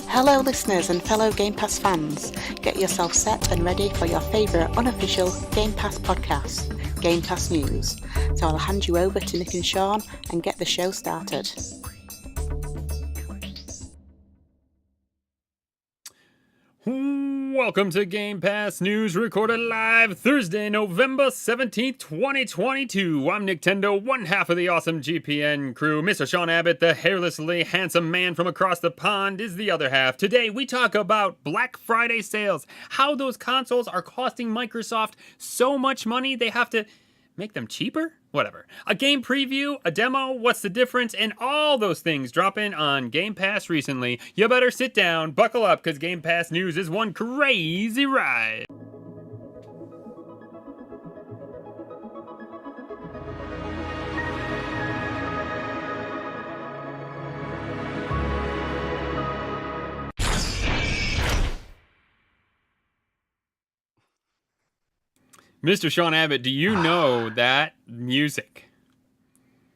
Hello listeners and fellow Game Pass fans, get yourself set and ready for your favourite unofficial Game Pass podcast, Game Pass News. So I'll hand you over to Nick and Sean and get the show started. Welcome to Game Pass News, recorded live Thursday, November 17th, 2022. I'm Nintendo, one half of the awesome GPN crew. Mr. Sean Abbott, the hairlessly handsome man from across the pond, is the other half. Today, we talk about Black Friday sales, how those consoles are costing Microsoft so much money they have to make them cheaper? Whatever. A game preview, a demo, what's the difference, and all those things dropping on Game Pass recently. You better sit down, buckle up, because Game Pass News is one crazy ride. Mr. Sean Abbott, do you know that music?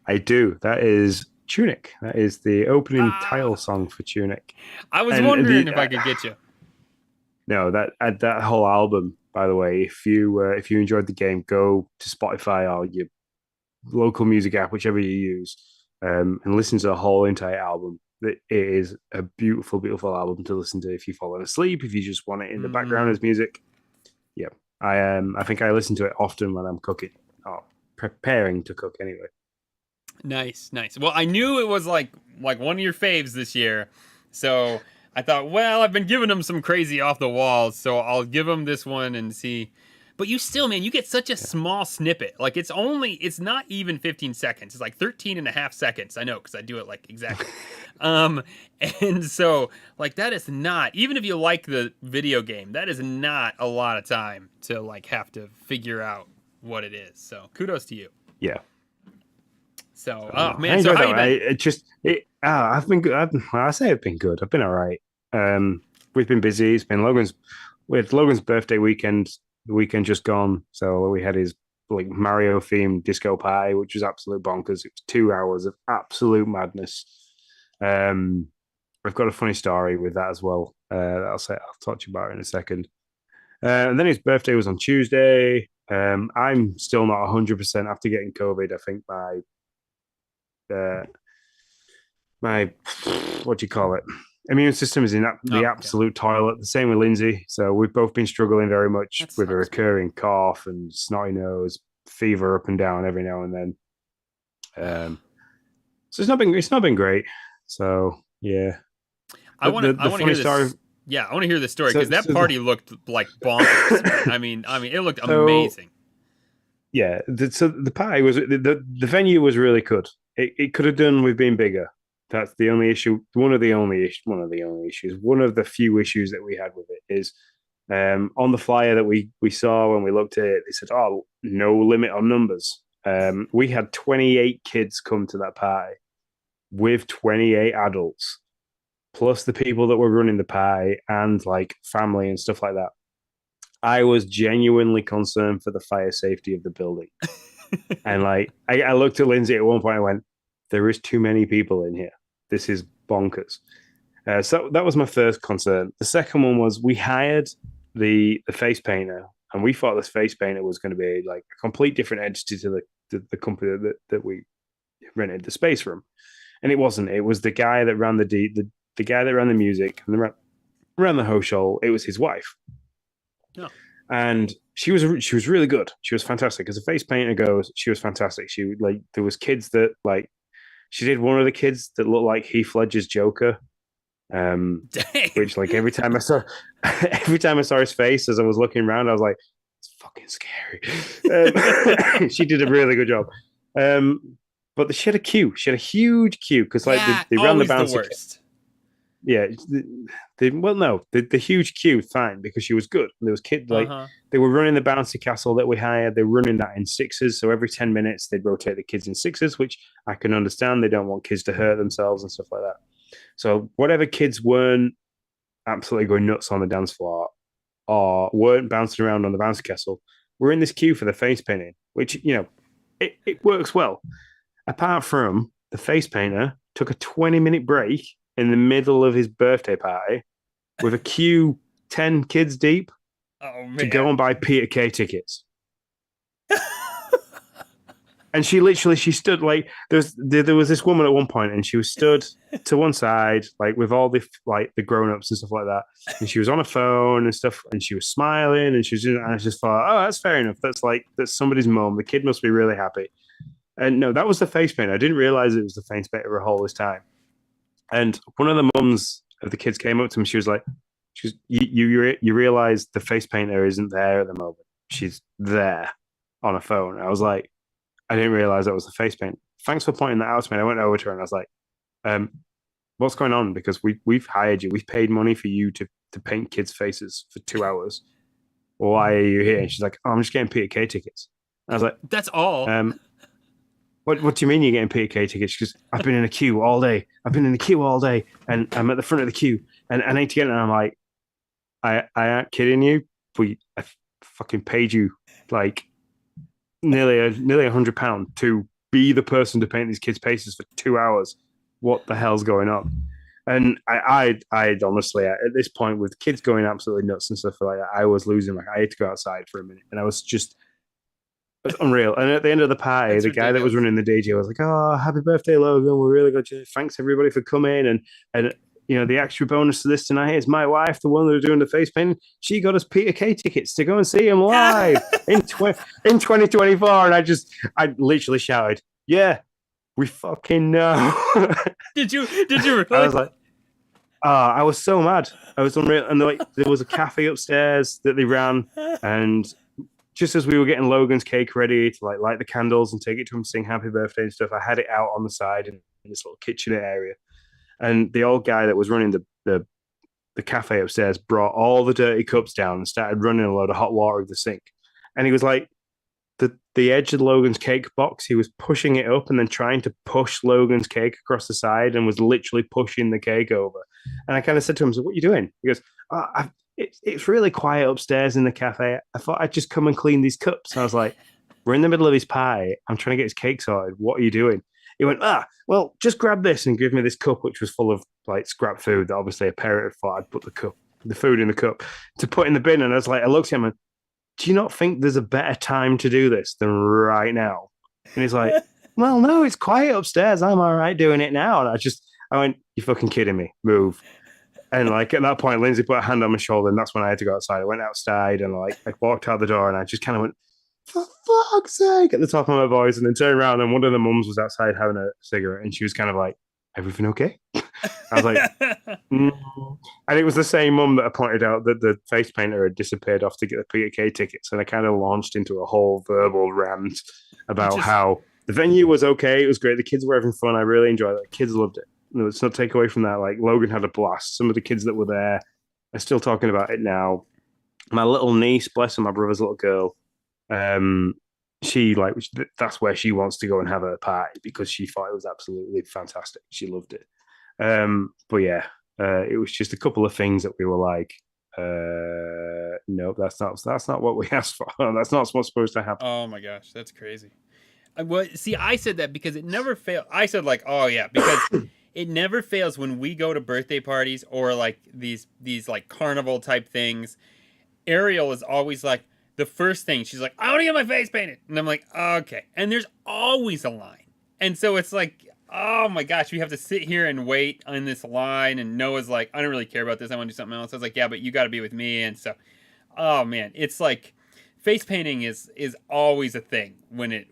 I do. That is Tunic. That is the opening title song for Tunic. I was wondering if I could get you. No, that whole album, by the way, if you enjoyed the game, go to Spotify or your local music app, whichever you use, and listen to the whole entire album. It is a beautiful, beautiful album to listen to if you've fallen asleep, if you just want it in the background as music. Yeah. I think I listen to it often when I'm cooking or preparing to cook anyway. Nice. Well, I knew it was like one of your faves this year, so I thought, well, I've been giving them some crazy off the walls, so I'll give them this one and see. But you still, man, you get such a small snippet. Like it's not even 15 seconds. It's like 13 and a half seconds. I know, because I do it like exactly. And so like that is not, even if you like the video game, that is not a lot of time to like have to figure out what it is. So kudos to you. Yeah. So, oh man, so how you been? I've been good. I say I've been good. I've been all right. We've been busy. It's been Logan's birthday weekend. The weekend just gone, so we had his like Mario themed disco party, which was absolute bonkers. It was 2 hours of absolute madness. I've got a funny story with that as well. I'll talk to you about it in a second. And then his birthday was on Tuesday. I'm still not 100% after getting COVID. I think my what do you call it? Immune system is in the absolute toilet. The same with Lindsay. So we've both been struggling very much with a recurring cough and snotty nose, fever up and down every now and then. So it's not been great. So yeah, I want to hear this. Yeah, I want to hear this story because that party looked like bonkers. I mean, it looked amazing. Yeah, so the party was the venue was really good. It could have done with being bigger. That's the only issue. One of the few issues that we had with it is on the flyer that we saw when we looked at it, they said, "Oh, no limit on numbers." We had 28 kids come to that party with 28 adults, plus the people that were running the party and like family and stuff like that. I was genuinely concerned for the fire safety of the building. And like I looked at Lindsay at one point and went, there is too many people in here. This is bonkers. So that was my first concern. The second one was we hired the face painter, and we thought this face painter was going to be like a complete different entity to the company that we rented the space from, and it wasn't. It was the guy that ran the guy that ran the music and ran the whole show. It was his wife. Oh. And she was really good. She was fantastic. As a face painter goes, she was fantastic. There was kids that like she did one of the kids that looked like Heath Ledger's Joker. Which like every time I saw his face as I was looking around, I was like, it's fucking scary. She did a really good job. But she had a queue. She had a huge queue because like they ran the bouncy. Yeah, the huge queue, fine, because she was good. There was kids they were running the bouncy castle that we hired. They're running that in sixes, so every 10 minutes they'd rotate the kids in sixes, which I can understand. They don't want kids to hurt themselves and stuff like that. So whatever kids weren't absolutely going nuts on the dance floor or weren't bouncing around on the bouncy castle were in this queue for the face painting, which it works well. Apart from the face painter took a 20-minute break in the middle of his birthday party with a queue 10 kids deep Oh to go man. and buy Peter Kay tickets. And she stood like there was this woman at one point, and she was stood to one side, like with all the the grown ups and stuff like that, and she was on a phone and stuff, and she was smiling, and and I just thought, oh, that's fair enough. That's somebody's mom. The kid must be really happy. And no, that was the face paint. I didn't realize it was the face paint her all this time. And one of the mums of the kids came up to me. She was like, you realize the face painter isn't there at the moment. She's there on a phone. I was like, I didn't realize that was the face paint. Thanks for pointing that out to me. I went over to her and I was like, what's going on? Because we've hired you. We've paid money for you to paint kids' faces for 2 hours. Why are you here? And she's like, oh, I'm just getting Peter Kay tickets. And I was like, That's all. What do you mean you're getting Peter Kay tickets? Because I've been in a queue all day. I've been in the queue all day, and I'm at the front of the queue, and I need to get it. And I'm like, I ain't kidding you. I fucking paid you like nearly £100 to be the person to paint these kids' faces for 2 hours. What the hell's going on? And I honestly, at this point, with kids going absolutely nuts and stuff like that, I was losing. Like, I had to go outside for a minute, and I was just. It's unreal. And at the end of the party, the guy that was running the DJ was like, "Oh, happy birthday, Logan! We're really good. Thanks everybody for coming." And the extra bonus to this tonight is my wife, the one that was doing the face painting. She got us Peter Kay tickets to go and see him live in 2024. And I literally shouted, "Yeah, we fucking know." Did you really? I was like, I was so mad. I was unreal. And there was a cafe upstairs that they ran, and just as we were getting Logan's cake ready to light the candles and take it to him, sing happy birthday and stuff, I had it out on the side in this little kitchenette area. And the old guy that was running the cafe upstairs brought all the dirty cups down and started running a load of hot water with the sink. And he was like, the edge of Logan's cake box, he was pushing it up and then trying to push Logan's cake across the side and was literally pushing the cake over. And I kind of said to him, so what are you doing? He goes, oh, it's really quiet upstairs in the cafe. I thought I'd just come and clean these cups. And I was like, we're in the middle of his pie. I'm trying to get his cake sorted. What are you doing? He went, well, just grab this and give me this cup, which was full of scrap food that obviously a parent had thought I'd put the food in the cup to put in the bin. And I was like, I looked at him and, do you not think there's a better time to do this than right now? And he's like, well, no, it's quiet upstairs. I'm all right doing it now. And I went, you're fucking kidding me. Move. And at that point, Lindsay put a hand on my shoulder, and that's when I had to go outside. I went outside and I walked out the door, and I just kind of went, for fuck's sake, at the top of my voice, and then turned around, and one of the mums was outside having a cigarette, and she was kind of like, everything okay? I was like, mm. And it was the same mum that I pointed out that the face painter had disappeared off to get the Peter Kay tickets, and I kind of launched into a whole verbal rant about how the venue was okay, it was great, the kids were having fun, I really enjoyed it, the kids loved it. No, it's not take away from that. Logan had a blast. Some of the kids that were there are still talking about it now. My little niece, bless her, my brother's little girl, she that's where she wants to go and have her party because she thought it was absolutely fantastic. She loved it. But yeah, it was just a couple of things that we were like, no, that's not what we asked for. That's not what's supposed to happen. Oh my gosh, that's crazy. Well, see, I said that because it never failed. I said oh yeah, because it never fails when we go to birthday parties or these carnival type things. Ariel is always like the first thing. She's like, I want to get my face painted, and I'm like, okay. And there's always a line, and so it's like, oh my gosh, we have to sit here and wait on this line. And Noah's like, I don't really care about this. I want to do something else. I was like, yeah, but you got to be with me. And so, oh man, it's like. Face painting is always a thing when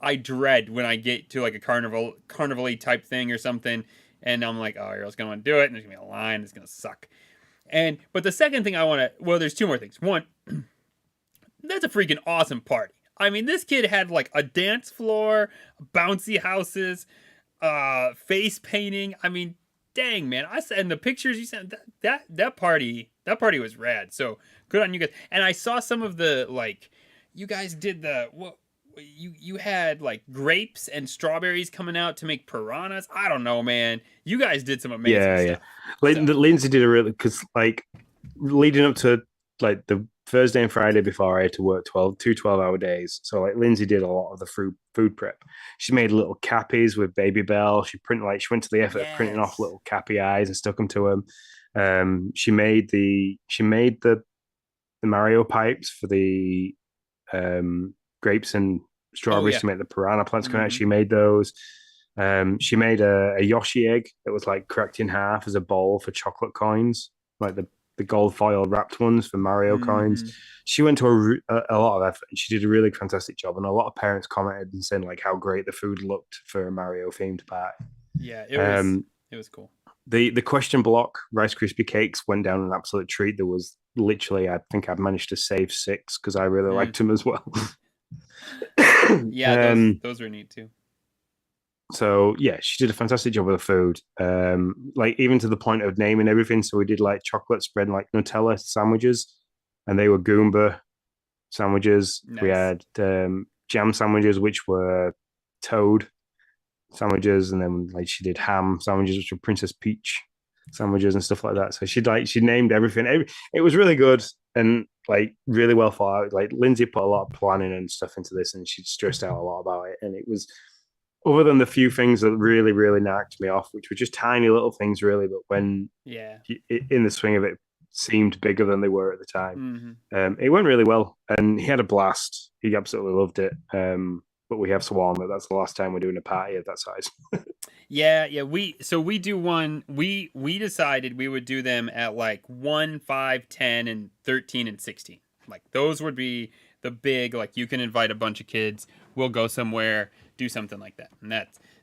I dread when I get to a carnival-y type thing or something, and I'm like, oh, Ariel's gonna want to do it, and there's gonna be a line, it's gonna suck. But the second thing there's two more things. One, that's a freaking awesome party. I mean, this kid had a dance floor, bouncy houses, face painting. I mean, dang man, I said in the pictures you sent that party was rad. So good on you guys. And I saw some of the you guys did you had grapes and strawberries coming out to make piranhas. I don't know, man. You guys did some amazing stuff. Yeah. Lindsay did a really because leading up to the Thursday and Friday before I had to work 12-hour days. So like Lindsay did a lot of the food prep. She made little cappies with Baby Bell. She went to the effort of printing off little cappy eyes and stuck them to him. She made the Mario pipes for the grapes and strawberries to make the piranha plants come out. She made those. She made a Yoshi egg that was like cracked in half as a bowl for chocolate coins, like the gold foil wrapped ones for Mario coins. She went to a lot of effort and she did a really fantastic job. And a lot of parents commented and saying like how great the food looked for a Mario themed party. Yeah, it was cool. The question block Rice Krispie cakes went down an absolute treat. There was literally, I think I'd managed to save 6 because I really liked them as well. Yeah, those were neat too. So yeah, she did a fantastic job with the food. Like even to the point of naming everything. So we did like chocolate spread like Nutella sandwiches, and they were Goomba sandwiches. Nice. We had jam sandwiches, which were Toad sandwiches, and then like she did ham sandwiches, which were Princess Peach sandwiches and stuff like that. So she named everything. It was really good and like really well thought out. Like Lindsay put a lot of planning and stuff into this, and she stressed out a lot about it, and it was. Other than the few things that really, really knocked me off, which were just tiny little things, really, but when in the swing of it, seemed bigger than they were at the time. It went really well, and he had a blast. He absolutely loved it. But we have sworn that that's the last time we're doing a party of that size. Yeah. We do one. We decided we would do them at like 1, 5, 10, and 13 and 16. Like those would be the big. Like you can invite a bunch of kids. We'll go somewhere. Do something like that, and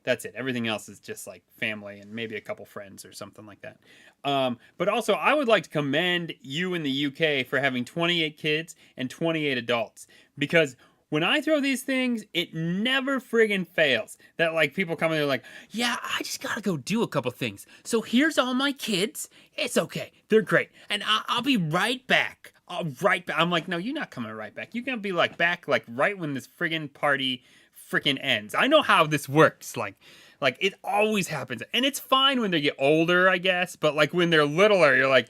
that's it. Everything else is just like family and maybe a couple friends or something like that. But also, I would like to commend you in the UK for having 28 kids and 28 adults, because when I throw these things, it never friggin' fails. That like people come in, they're like, yeah, I just gotta go do a couple things. So here's all my kids. It's okay. They're great, and I'll be right back. I'm like, no, you're not coming right back. You're gonna be like back like right when this friggin' party freaking ends. I know how this works. Like it always happens, and it's fine when they get older, I guess. But like when they're littler, you're like,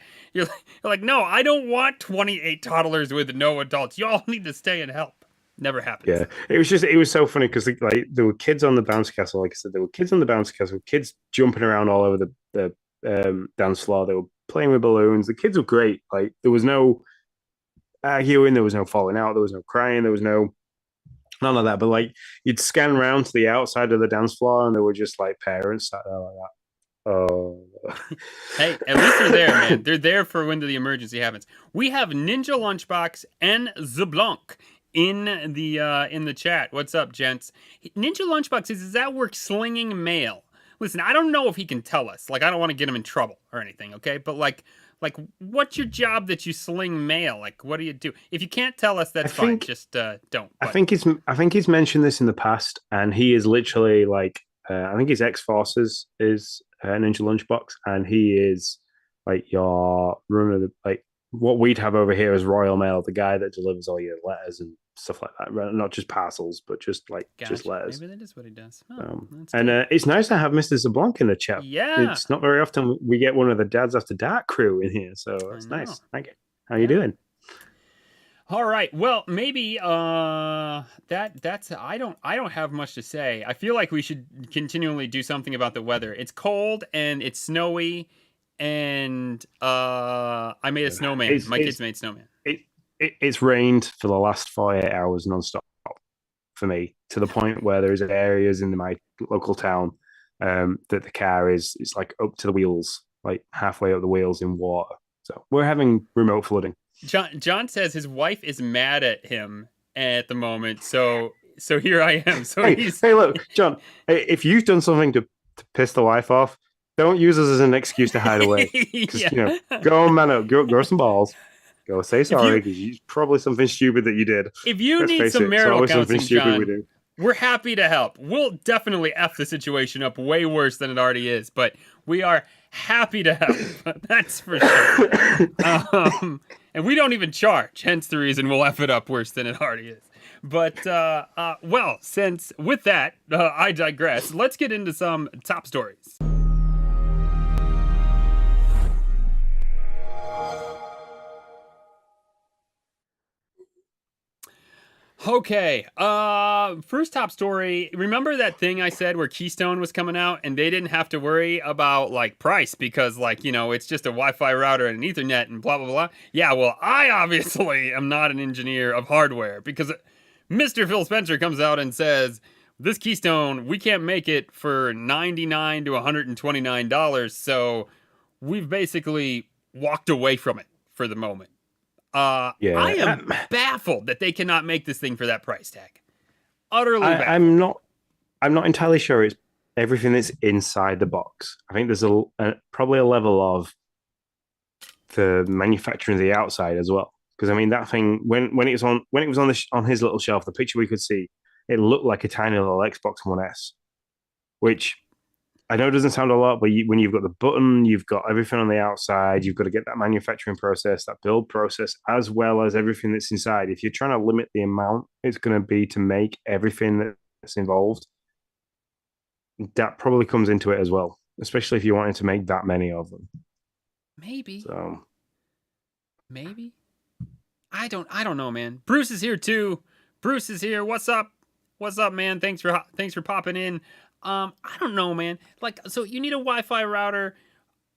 no, I don't want 28 toddlers with no adults. Y'all need to stay and help. Never happens. Yeah, it was so funny because like there were kids on the bounce castle. Like I said, there were kids on the bounce castle, kids jumping around all over the dance floor. They were playing with balloons. The kids were great. Like there was no arguing, there was no falling out, there was no crying, there was none of that. But like you'd scan around to the outside of the dance floor, and there were just like parents sat there like that. Oh, hey, at least they're there, man. They're there for when the emergency happens. We have Ninja Lunchbox and Zablanc in the chat. What's up, gents? Ninja Lunchbox is that work slinging mail? Listen, I don't know if he can tell us. Like, I don't want to get him in trouble or anything, okay? But like, what's your job that you sling mail? Like, what do you do? If you can't tell us, that's fine. Just don't. But. I think he's mentioned this in the past, and he is literally like, I think his X-Forces is Ninja Lunchbox, and he is like your runner, like what we'd have over here as Royal Mail, the guy that delivers all your letters and stuff like that. Not just parcels, but just like just letters. Maybe that is what he does. Oh, and it's nice to have Mr. Zablanc in the chat. Yeah, it's not very often we get one of the Dads After Dark crew in here, so it's nice. Thank you. How you doing? All right. Well, maybe that's I don't have much to say. I feel like we should continually do something about the weather. It's cold and it's snowy, and I made a snowman. My kids made snowman. It's rained for the last 48 hours nonstop for me, to the point where there's areas in my local town that the car is like up to the wheels, like halfway up the wheels in water. So we're having remote flooding. John says his wife is mad at him at the moment, so here I am. So hey, look, John, if you've done something to piss the wife off, don't use us as an excuse to hide away. Yeah. Go on, man up, grow some balls. Go say sorry, because it's probably something stupid that you did. If you need some marital counseling, John, we're happy to help. We'll definitely F the situation up way worse than it already is, but we are happy to help. That's for sure. And we don't even charge, hence the reason we'll F it up worse than it already is. But, well, since with that, I digress, let's get into some top stories. Okay. First top story. Remember that thing I said where Keystone was coming out and they didn't have to worry about like price because like, it's just a Wi-Fi router and an Ethernet and blah blah blah. Yeah, well, I obviously am not an engineer of hardware because Mr. Phil Spencer comes out and says, "This Keystone, we can't make it for $99 to $129, so we've basically walked away from it for the moment." I Yeah, am baffled that they cannot make this thing for that price tag. Utterly I, baffled. I'm not entirely sure it's everything that's inside the box. I think there's probably a level of the manufacturing of the outside as well. Because I mean that thing when it was on his little shelf, the picture we could see, it looked like a tiny little Xbox One S, which I know doesn't sound a lot, but when you've got the button, you've got everything on the outside, you've got to get that manufacturing process, that build process, as well as everything that's inside. If you're trying to limit the amount it's going to be to make everything that's involved, that probably comes into it as well, especially if you wanted to make that many of them. Maybe. So Maybe. I don't know, man. Bruce is here too. Bruce is here. What's up? What's up, man? Thanks for popping in. I don't know, man. Like, so you need a Wi-Fi router,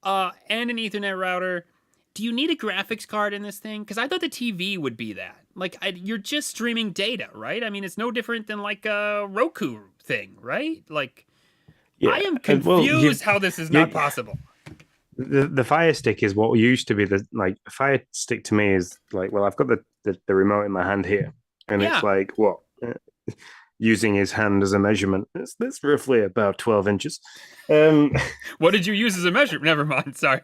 and an Ethernet router. Do you need a graphics card in this thing? Because I thought the TV would be that. Like, you're just streaming data, right? I mean, it's no different than like a Roku thing, right? Like, I yeah, am well, confused how this is not possible. the Fire Stick is what used to be the like Fire Stick to me is like, well, I've got the remote in my hand here, and Yeah. it's like what using his hand as a measurement. That's roughly about 12 inches. What did you use as a measure? Never mind. Sorry.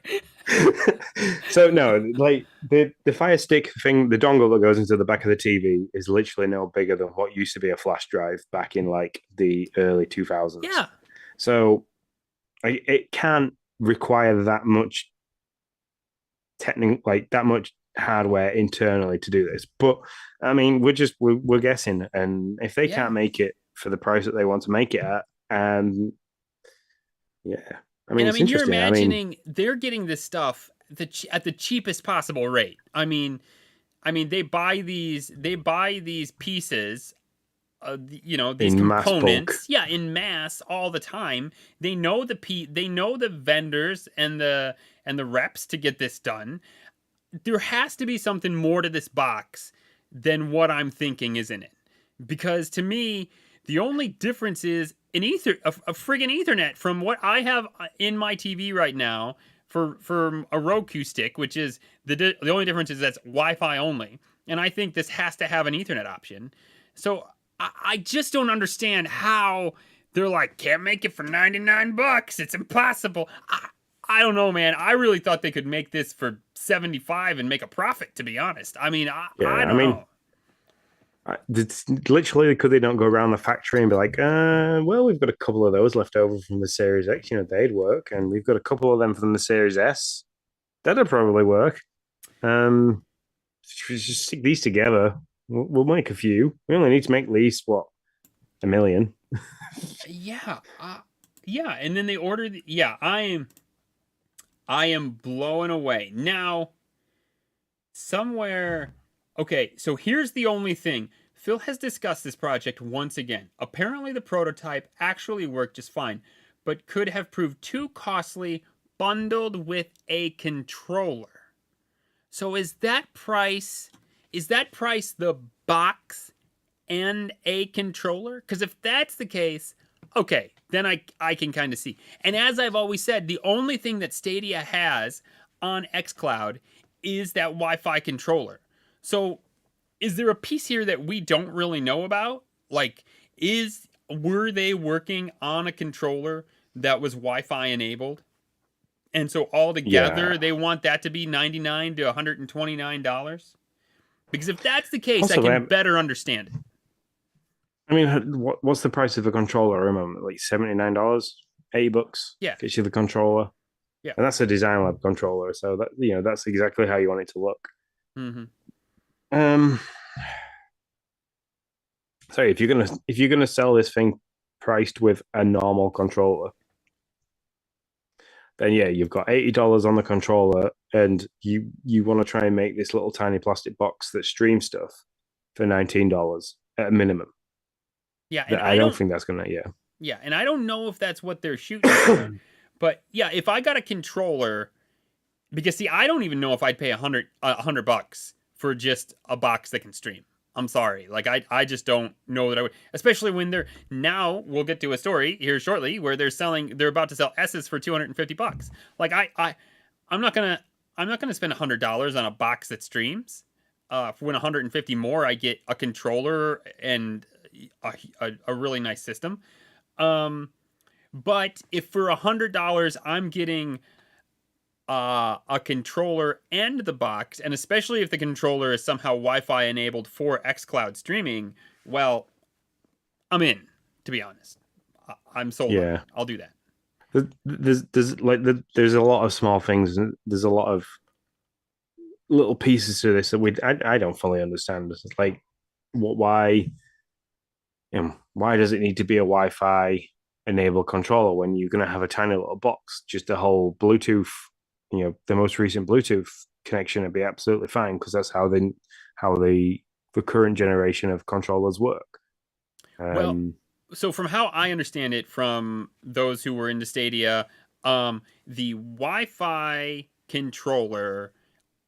So no, like the Fire Stick thing, the dongle that goes into the back of the TV is literally no bigger than what used to be a flash drive back in like the early 2000s. Yeah. So it can't require that much that much hardware internally to do this. But I mean, we're guessing, and if they can't make it for the price that they want to make it at, yeah, I mean, it's you're interesting. imagining they're getting this stuff at the cheapest possible rate. I mean, they buy these pieces, these in mass components, bulk. in mass all the time. They know the vendors and the reps to get this done. There has to be something more to this box than what I'm thinking is in it, because to me, the only difference is a friggin' Ethernet from what I have in my TV right now for a Roku stick, which is the only difference is that's Wi-Fi only, and I think this has to have an Ethernet option. So I just don't understand how they're like, can't make it for $99. It's impossible. I don't know, man. I really thought they could make this for $75 and make a profit, to be honest. I mean, I don't know. Literally, could they not go around the factory and be like, well, we've got a couple of those left over from the Series X, they'd work, and we've got a couple of them from the Series S. That'd probably work. Just stick these together. We'll make a few. We only need to make at least, what, 1 million? Yeah. And then they ordered. I am blown away. Now, somewhere. Okay, so here's the only thing. Phil has discussed this project once again. Apparently, the prototype actually worked just fine, but could have proved too costly bundled with a controller. So is that price the box and a controller? Because if that's the case, okay, then I can kind of see. And as I've always said, the only thing that Stadia has on xCloud is that Wi-Fi controller. So is there a piece here that we don't really know about? Like, were they working on a controller that was Wi-Fi enabled? And so all together, they want that to be $99 to $129? Because if that's the case, I can better understand it. I mean, what's the price of a controller? I remember, like $79, $80. Yeah, gets you the controller. Yeah, and that's a Design Lab controller, so that that's exactly how you want it to look. Mm-hmm. Sorry, if you're gonna sell this thing priced with a normal controller, then yeah, you've got $80 on the controller, and you want to try and make this little tiny plastic box that streams stuff for $19. at a minimum. Yeah, and I don't think that's gonna. Yeah. Yeah, and I don't know if that's what they're shooting for. But yeah, if I got a controller, because see, I don't even know if I'd pay $100 for just a box that can stream. I'm sorry, like I just don't know that I would, especially when they're now. We'll get to a story here shortly where they're about to sell S's for $250. Like I'm not gonna spend $100 on a box that streams. For when 150 more, I get a controller and a really nice system. But if for $100 I'm getting a controller and the box, and especially if the controller is somehow Wi-Fi enabled for xCloud streaming, well, I'm in. To be honest, I'm sold. Yeah. On it. I'll do that. There's a lot of small things, and there's a lot of little pieces to this that I don't fully understand. It's like, why, why does it need to be a Wi-Fi enabled controller when you're going to have a tiny little box? Just a whole Bluetooth, the most recent Bluetooth connection would be absolutely fine, because that's how the current generation of controllers work. Well, so from how I understand it, from those who were into Stadia, the Wi-Fi controller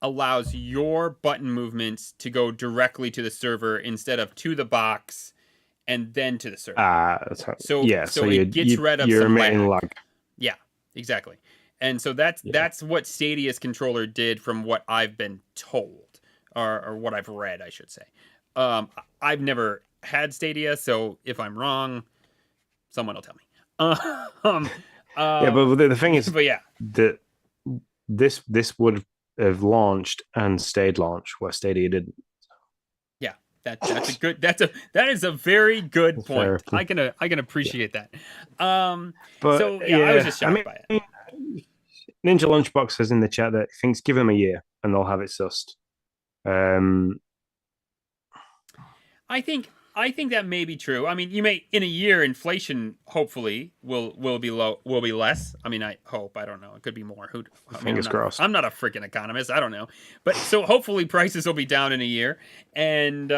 allows your button movements to go directly to the server instead of to the box and then to the server. So it gets rid of some lag. Yeah, exactly. And so that's what Stadia's controller did, from what I've been told, or what I've read, I should say. I've never had Stadia, so if I'm wrong, someone will tell me. Yeah, but the thing is, but yeah, that this would have launched and stayed launched where Stadia didn't. Yeah, that's a good. That is a very good point. I can appreciate that. But so yeah, I was just shocked by it. Ninja Lunchbox says in the chat that he thinks give them a year and they'll have it sussed. I think that may be true. I mean, you may, in a year, inflation hopefully will be less. I mean, I hope. I don't know. It could be more. Fingers crossed. I'm not a freaking economist. I don't know. But so hopefully prices will be down in a year, and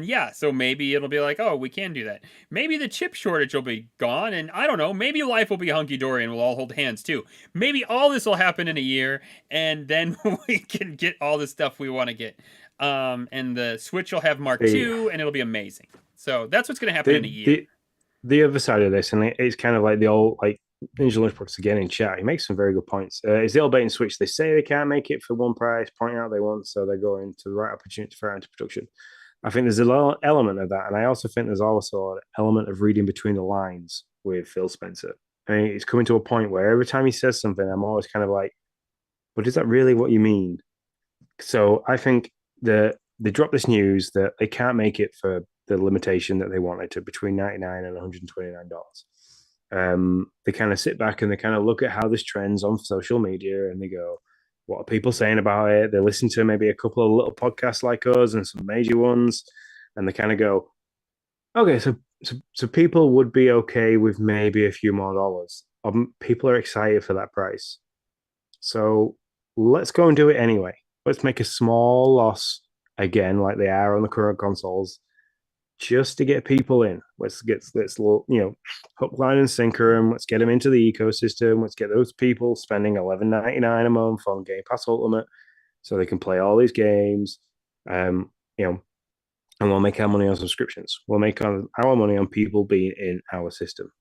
yeah, so maybe it'll be like, oh, we can do that. Maybe the chip shortage will be gone, and I don't know. Maybe life will be hunky dory, and we'll all hold hands too. Maybe all this will happen in a year, and then we can get all the stuff we want to get. And the Switch will have Mark II, and it'll be amazing. So that's what's going to happen in a year. The other side of this, and it's kind of like the old, like, Ninja Lunchbox again in chat. He makes some very good points. Is the old bait and switch? They say they can't make it for one price, point out they want, so they're going to the right opportunity for into production. I think there's an element of that, and I also think there's also an element of reading between the lines with Phil Spencer. I mean, it's coming to a point where every time he says something, I'm always kind of like, but is that really what you mean? So I think they dropped this news that they can't make it for the limitation that they wanted to, between $99 and $129. They kind of sit back and they kind of look at how this trends on social media, and they go, what are people saying about it? They listen to maybe a couple of little podcasts like us and some major ones, and they kind of go, okay, so people would be okay with maybe a few more dollars. People are excited for that price. So let's go and do it anyway. Let's make a small loss again, like they are on the current consoles, just to get people in. Let's hook, line, and sinker them. Let's get them into the ecosystem. Let's get those people spending $11.99 a month on Game Pass Ultimate, so they can play all these games. And we'll make our money on subscriptions. We'll make our money on people being in our system.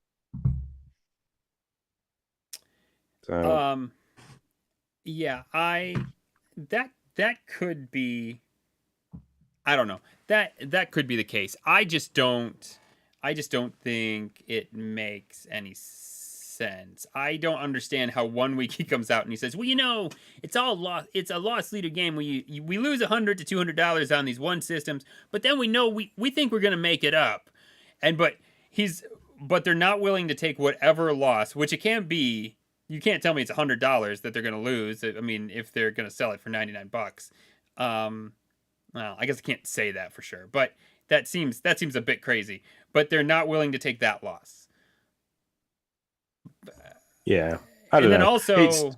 So, yeah, that could be, I don't know. That could be the case. I just don't think it makes any sense. I don't understand how 1 week he comes out and he says, well, it's all lost. It's a lost leader game where we lose $100 to $200 on these one systems, but then we think we're gonna make it up, but they're not willing to take whatever loss, which it can't be. You can't tell me it's $100 that they're going to lose. I mean, if they're going to sell it for $99, well, I guess I can't say that for sure, but that seems a bit crazy. But they're not willing to take that loss. Yeah, I don't know. And then also,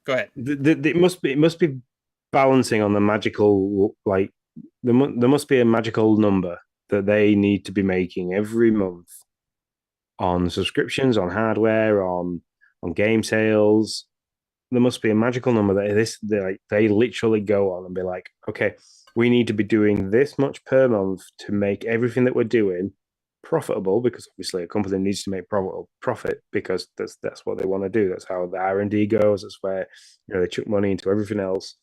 go ahead. It must be balancing on the magical, like there must be a magical number that they need to be making every month on subscriptions, on hardware, on game sales. There must be a magical number that they literally go on and be like, okay, we need to be doing this much per month to make everything that we're doing profitable, because obviously a company needs to make profit because that's what they want to do. That's how the R&D goes. That's where they chuck money into everything else.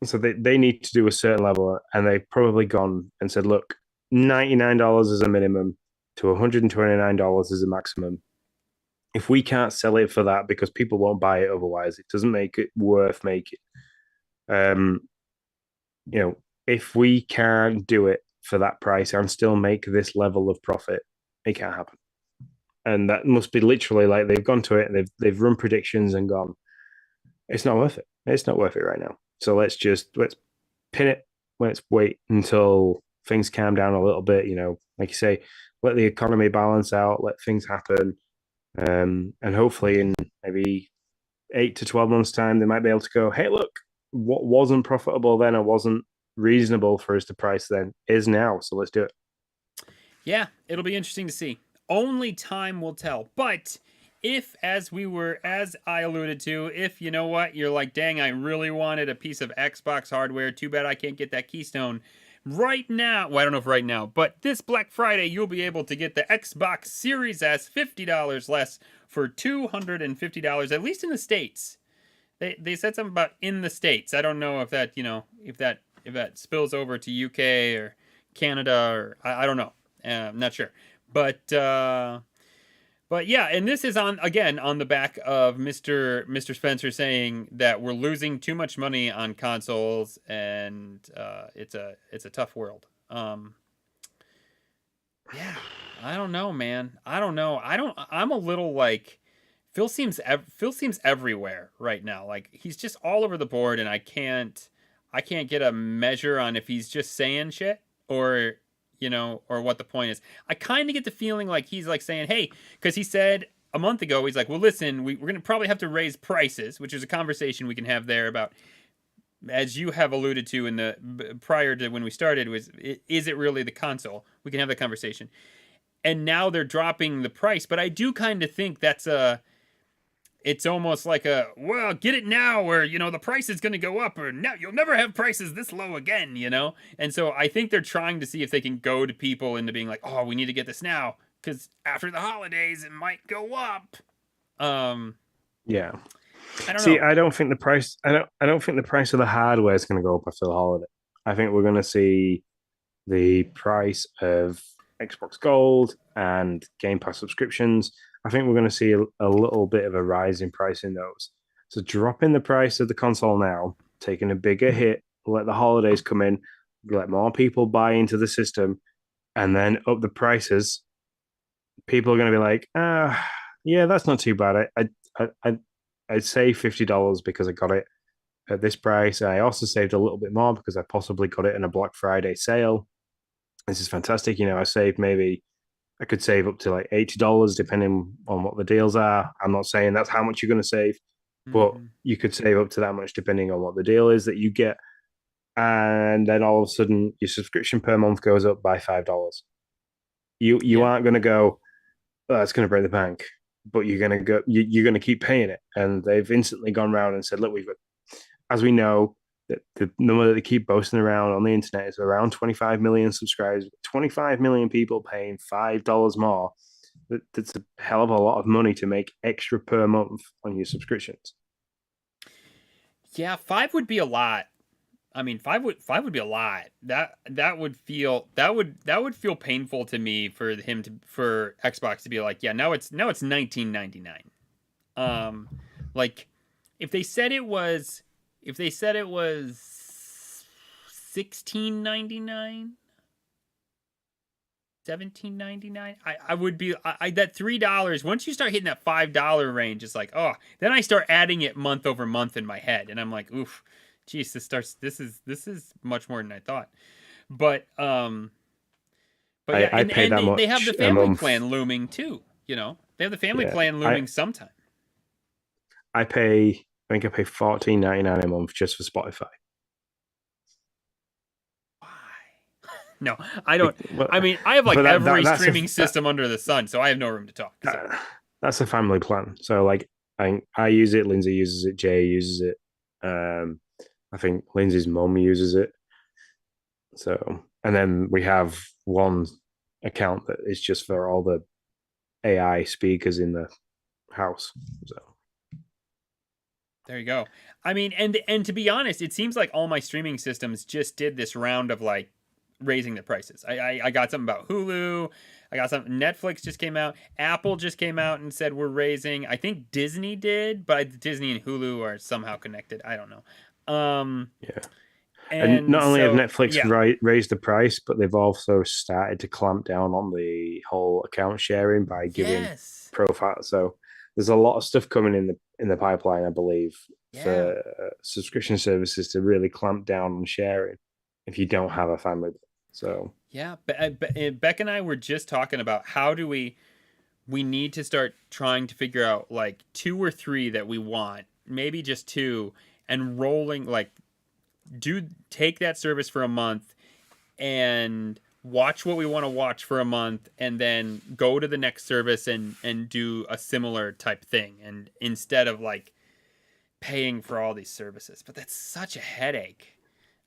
So they need to do a certain level, and they've probably gone and said, look, $99 is a minimum to $129 is a maximum. If we can't sell it for that because people won't buy it otherwise, it doesn't make it worth making. Um, if we can't do it for that price and still make this level of profit, it can't happen. And that must be literally like they've gone to it and they've run predictions and gone, it's not worth it. It's not worth it right now. So let's pin it. Let's wait until things calm down a little bit. Like you say, let the economy balance out, let things happen. And hopefully in maybe 8 to 12 months' time, they might be able to go, hey, look, what wasn't profitable then or wasn't reasonable for us to price then is now. So let's do it. Yeah, it'll be interesting to see. Only time will tell. But if, as I alluded to, if you know what, you're like, dang, I really wanted a piece of Xbox hardware. Too bad I can't get that Keystone. Right now, well, I don't know if right now, but this Black Friday, you'll be able to get the Xbox Series S $50 less for $250, at least in the States. They said something about in the States. I don't know if that, if that spills over to UK or Canada, or I don't know. I'm not sure. But yeah, and this is on the back of Mr. Spencer saying that we're losing too much money on consoles, and it's a tough world. Yeah, I don't know, man. I don't know. I'm a little like Phil seems everywhere right now. Like he's just all over the board, and I can't get a measure on if he's just saying shit or or what the point is. I kind of get the feeling like he's like saying, hey, because he said a month ago, he's like, well, listen, we're going to probably have to raise prices, which is a conversation we can have there about, as you have alluded to in the prior to when we started, is it really the console? We can have that conversation. And now they're dropping the price, but I do kind of think it's almost like well, get it now, or the price is going to go up, or now you'll never have prices this low again, And so I think they're trying to see if they can goad people into being like, oh, we need to get this now because after the holidays it might go up. Yeah. I don't know. I don't think the price. I don't think the price of the hardware is going to go up after the holiday. I think we're going to see the price of Xbox Gold and Game Pass subscriptions. I think we're going to see a little bit of a rise in price in those. So dropping the price of the console now, taking a bigger hit, let the holidays come in, let more people buy into the system, and then up the prices. People are going to be like, yeah, that's not too bad. I'd say $50 because I got it at this price. I also saved a little bit more because I possibly got it in a Black Friday sale. This is fantastic. I could save up to like $80 depending on what the deals are. I'm not saying that's how much you're going to save, but you could save up to that much depending on what the deal is that you get. And then all of a sudden your subscription per month goes up by $5. You aren't going to go, oh, that's going to break the bank, but you're going to go, you're going to keep paying it. And they've instantly gone around and said, look, we've got, as we know, that the number that they keep boasting around on the internet is around 25 million subscribers, 25 million people paying $5 more. That's a hell of a lot of money to make extra per month on your subscriptions. Yeah, 5 would be a lot. I mean, five would be a lot. That would feel painful to me for Xbox to be like, yeah, now it's $19.99. Like if they said it was $16.99, $17.99, I would be that $3. Once you start hitting that $5 range, it's like, oh, then I start adding it month over month in my head, and I'm like, oof. Geez, this is much more than I thought. But yeah, and they have the family plan looming too. They have the family plan looming sometime. I think I pay $14.99 a month just for Spotify. Why? No, I don't. Well, I mean, I have like but every that's streaming system under the sun, so I have no room to talk. So. that's a family plan. So like I use it, Lindsay uses it, Jay uses it. I think Lindsay's mum uses it. So and then we have one account that is just for all the AI speakers in the house. So There you go. I mean, and to be honest, it seems like all my streaming systems just did this round of like raising the prices. I got something about Hulu. I got something. Netflix just came out. Apple just came out and said we're raising. I think Disney did, but Disney and Hulu are somehow connected. I don't know. yeah. And And not only have so Netflix yeah, raised the price, but they've also started to clamp down on the whole account sharing by giving yes, profile. So there's a lot of stuff coming in the pipeline, I believe, yeah. for subscription services to really clamp down on sharing if you don't have a family. So Yeah, Beck and I were just talking about how do we need to start trying to figure out like 2 or 3 that we want, maybe just 2, and rolling like take that service for a month and watch what we want to watch for a month and then go to the next service and do a similar type thing and instead of like paying for all these services. But that's such a headache.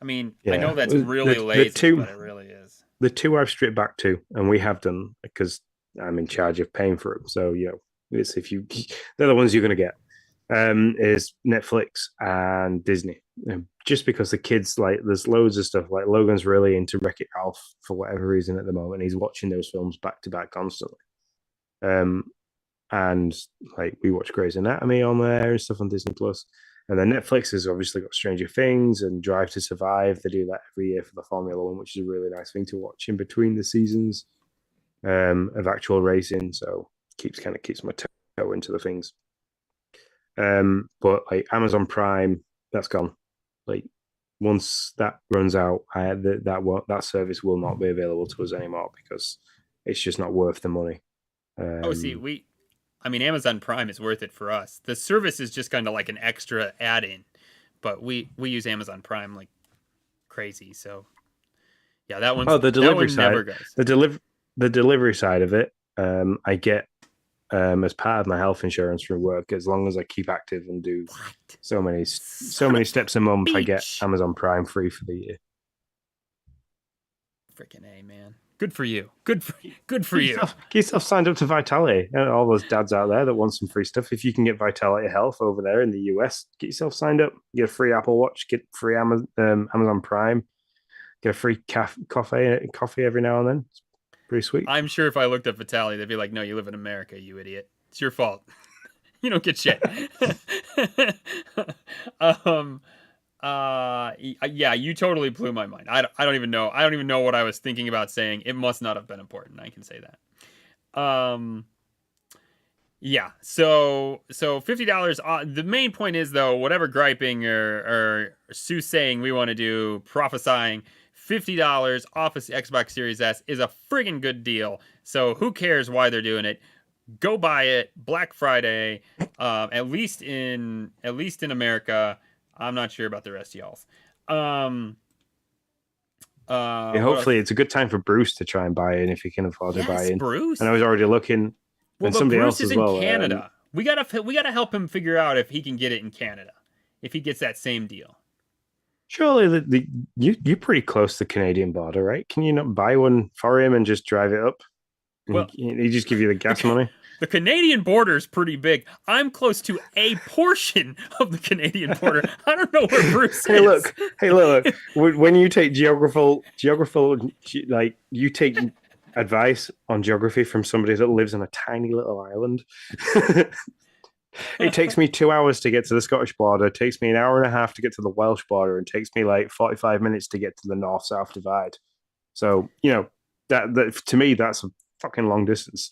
I mean, I know yeah, that's really the lazy, two but it really is. the two I've stripped back to, and we have done because I'm in charge of paying for them. So it's if you they're the ones you're going to get. Is Netflix and Disney. Just because the kids like, there's loads of stuff. Like Logan's really into Wreck It Ralph for whatever reason at the moment. He's watching those films back to back constantly. Um, and like we watch Grey's Anatomy on there and stuff on Disney Plus. And then Netflix has obviously got Stranger Things and Drive to Survive. They do that every year for the Formula One, which is a really nice thing to watch in between the seasons of actual racing. So keeps my toe into the things. But like Amazon Prime, that's gone. Like once that runs out, that service will not be available to us anymore because it's just not worth the money. Oh, see, I mean, Amazon Prime is worth it for us. The service is just kind of like an extra add-in, but we use Amazon Prime like crazy. So yeah, The that delivery one never side, goes. the delivery side of it, I get as part of my health insurance from work. As long as I keep active and do What? so Son many of steps a month, I get beach. Amazon Prime free for the year. Freaking A, man. Good for you. Good for you. Get yourself signed up to Vitality. All those dads out there that want some free stuff. If you can get Vitality Health over there in the US, get yourself signed up. Get a free Apple Watch. Get free Amazon Prime. Get a free coffee every now and then. It's pretty sweet. I'm sure if I looked up Vitaly, they'd be like, "No, you live in America, you idiot. It's your fault. You don't get shit." um yeah, you totally blew my mind. I don't even know what I was thinking about saying. It must not have been important. I can say that. Yeah, so $50. The main point is though, whatever griping or soothsaying we want to do, prophesying, $50 off of Xbox Series S is a friggin' good deal. So who cares why they're doing it? Go buy it. Black Friday, at least in America. I'm not sure about the rest of y'all's. Hopefully, it's a good time for Bruce to try and buy in if he can afford to buy Yes, in. Bruce. And I was already looking, Well, and but somebody Bruce else is as in well. Canada. We gotta help him figure out if he can get it in Canada, if he gets that same deal. Surely you're pretty close to the Canadian border, right? Can you not buy one for him and just drive it up? And Well, he just give you the gas money. the Canadian border is pretty big. I'm close to a portion of the Canadian border. I don't know where Bruce is. Hey, look. When you take like you take advice on geography from somebody that lives on a tiny little island. It takes me 2 hours to get to the Scottish border. It takes me an hour and a half to get to the Welsh border. And it takes me like 45 minutes to get to the north-south divide. So that to me that's a fucking long distance.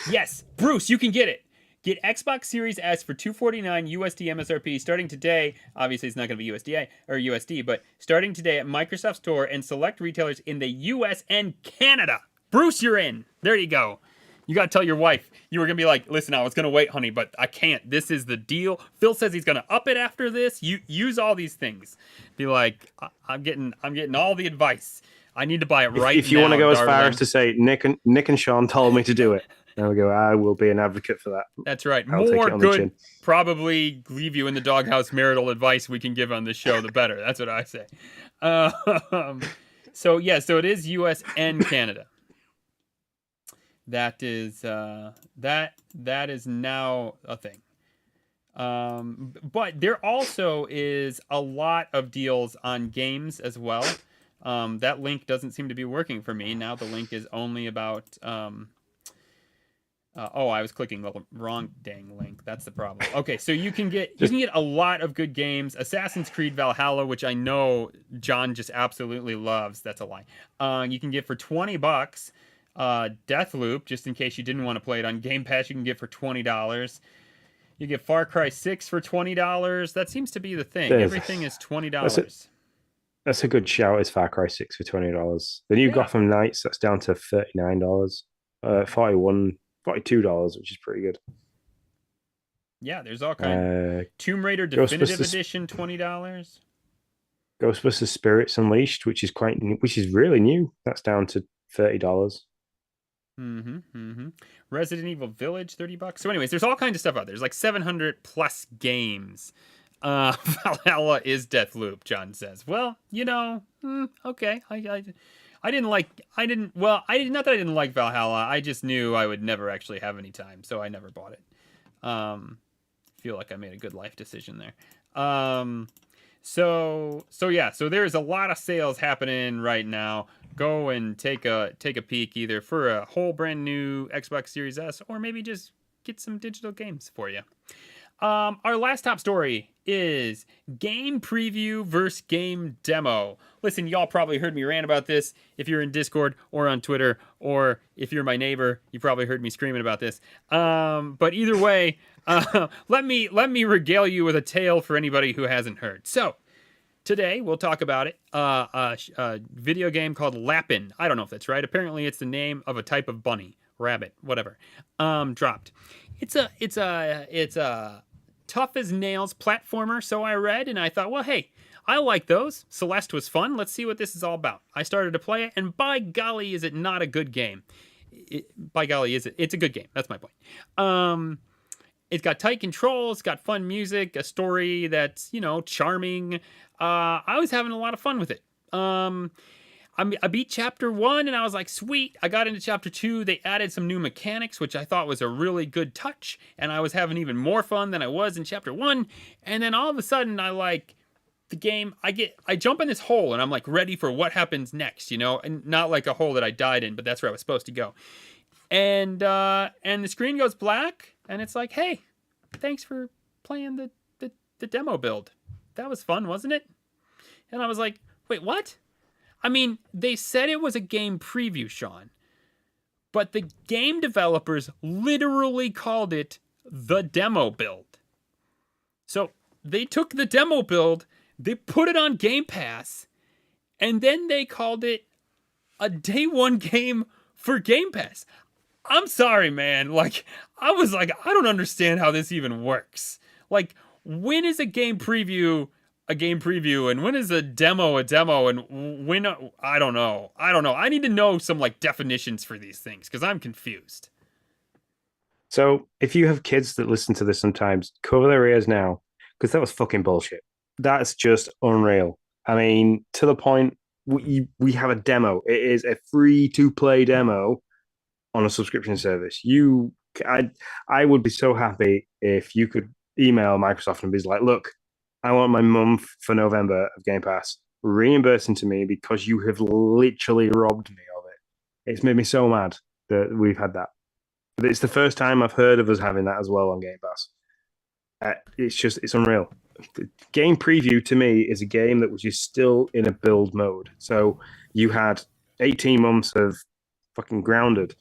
Yes, Bruce, you can get it. Get Xbox Series S for $249 USD MSRP starting today. Obviously, it's not going to be USDA or USD, but starting today at Microsoft Store and select retailers in the US and Canada. Bruce, you're in. There you go. You got to tell your wife. You were going to be like, "Listen, I was going to wait, honey, but I can't. This is the deal. Phil says he's going to up it after this." You use all these things. Be like, I'm getting all the advice. I need to buy it right If you now, want to go as far darling. as to say Nick and Sean told me to do it, there we go. I will be an advocate for that. That's right. I'll take More it on the good, chin. probably leave you in the doghouse marital advice we can give on this show, the better. That's what I say. So it is U.S. and Canada. That is that is now a thing. But there also is a lot of deals on games as well. That link doesn't seem to be working for me. Now the link is only about I was clicking the wrong dang link. That's the problem. Okay, so you can get a lot of good games. Assassin's Creed Valhalla, which I know John just absolutely loves. That's a lie. You can get for $20. Deathloop, just in case you didn't want to play it on Game Pass, you can get for $20. You get Far Cry 6 for $20. That seems to be the thing. Everything is $20. That's a good shout. Is Far Cry 6 for $20? The new Gotham Knights, that's down to $39. $42, which is pretty good. Yeah, there's all kinds. Tomb Raider Definitive Edition, $20. Ghostbusters Spirits Unleashed, which is really new. That's down to $30. Resident Evil Village, $30. So anyways, there's all kinds of stuff out there. There's like 700 plus games. Valhalla is Deathloop, John says. Well, okay. I didn't like Valhalla. I just knew I would never actually have any time, so I never bought it. Feel like I made a good life decision there. So there's a lot of sales happening right now. Go and take a peek either for a whole brand new Xbox Series S or maybe just get some digital games for you. Our last top story is game preview versus game demo. Listen, y'all probably heard me rant about this if you're in Discord or on Twitter, or if you're my neighbor, you probably heard me screaming about this. But either way, let me regale you with a tale for anybody who hasn't heard. So today we'll talk about it. A video game called Lappin. I don't know if that's right. Apparently, it's the name of a type of bunny, rabbit, whatever. Dropped. It's a tough as nails platformer, so I read, and I thought, well, hey, I like those. Celeste was fun. Let's see what this is all about. I started to play it, and by golly, is it not a good game. By golly, is it? It's a good game. That's my point. It's got tight controls, it's got fun music, a story that's, charming. I was having a lot of fun with it. I beat chapter 1 and I was like, sweet. I got into chapter 2. They added some new mechanics, which I thought was a really good touch. And I was having even more fun than I was in chapter 1. And then all of a sudden I like the game. I jump in this hole and I'm like ready for what happens next, and not like a hole that I died in, but that's where I was supposed to go. And the screen goes black and it's like, hey, thanks for playing the demo build. That was fun, wasn't it? And I was like, wait, what? I mean, they said it was a game preview, Sean, but the game developers literally called it the demo build. So they took the demo build, they put it on Game Pass, and then they called it a day one game for Game Pass. I'm sorry, man. I was like, I don't understand how this even works. When is a game preview a game preview, and when is a demo, and when I don't know. I need to know some definitions for these things because I'm confused. So if you have kids that listen to this sometimes, cover their ears now, because that was fucking bullshit. That's just unreal. I mean, to the point we have a demo. It is a free to play demo on a subscription service. I would be so happy if you could email Microsoft and be like, look, I want my month for November of Game Pass reimbursing to me because you have literally robbed me of it. It's made me so mad that we've had that. But it's the first time I've heard of us having that as well on Game Pass. It's unreal. The game preview to me is a game that was just still in a build mode. So you had 18 months of fucking grounded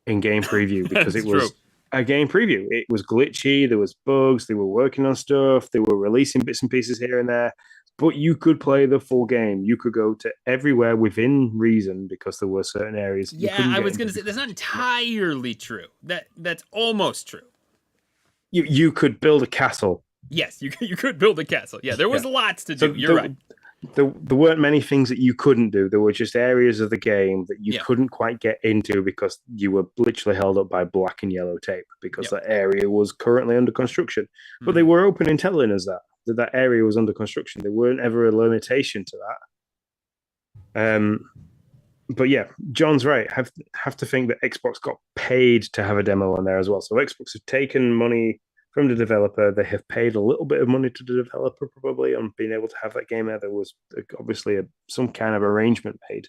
in game preview because it was a game preview. It was glitchy. There was bugs. They were working on stuff. They were releasing bits and pieces here and there. But you could play the full game. You could go to everywhere within reason because there were certain areas. Yeah, I was going to say that's not entirely true. That's almost true. You could build a castle. Yes, you could build a castle. Yeah, there was lots to do. You're right. there weren't many things that you couldn't do. There were just areas of the game that you Yeah. couldn't quite get into because you were literally held up by black and yellow tape because Yep. that area was currently under construction. But they Mhm. were open in telling us that area was under construction. There weren't ever a limitation to that. But yeah, John's right. Have to think that Xbox got paid to have a demo on there as well. So Xbox have taken money from the developer. They have paid a little bit of money to the developer probably on being able to have that game there. There was obviously some kind of arrangement paid,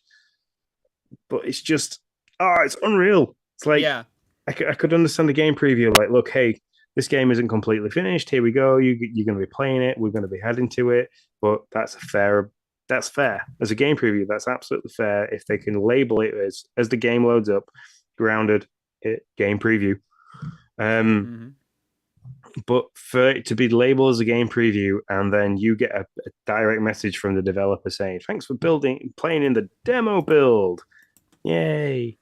but it's just it's unreal. It's like Yeah. I could understand the game preview. Like, look, hey, this game isn't completely finished. Here we go. You're going to be playing it. We're going to be heading to it. But that's fair. As a game preview, that's absolutely fair. If they can label it as the game loads up, grounded, game preview. Mhm. But for it to be labeled as a game preview and then you get a direct message from the developer saying, thanks for playing in the demo build. Yay.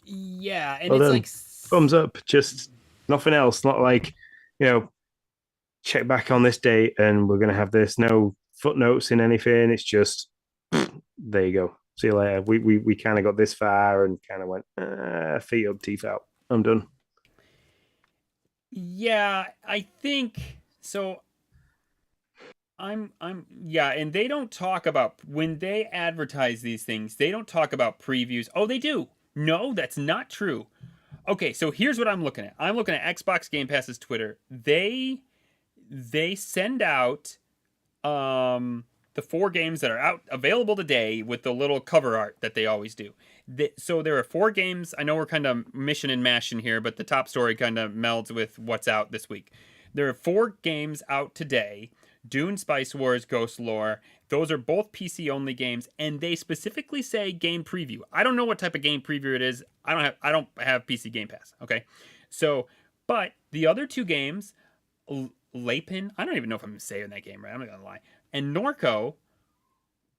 Yeah, and Well it's done. like Thumbs up. Just nothing else. Not like, check back on this date and we're going to have this. No footnotes in anything. It's just, there you go. See you later. We kind of got this far and kind of went, feet up, teeth out. I'm done. yeah, I think so. Yeah, and they don't talk about when they advertise these things, they don't talk about previews. Oh, they do. No, that's not true. Okay, so here's what I'm looking at. I'm looking at Xbox Game Pass's Twitter. They send out the 4 games that are out available today with the little cover art that they always do. So there are 4 games. I know we're kind of mission and mashing here, but the top story kind of melds with what's out this week. There are 4 games out today. Dune, Spice Wars, Ghost Lore. Those are both PC only games, and they specifically say game preview. I don't know what type of game preview it is. I don't have PC Game Pass. Okay, so but the other 2 games, Lapin. I don't even know if I'm saying that game right. I'm not gonna lie. And Norco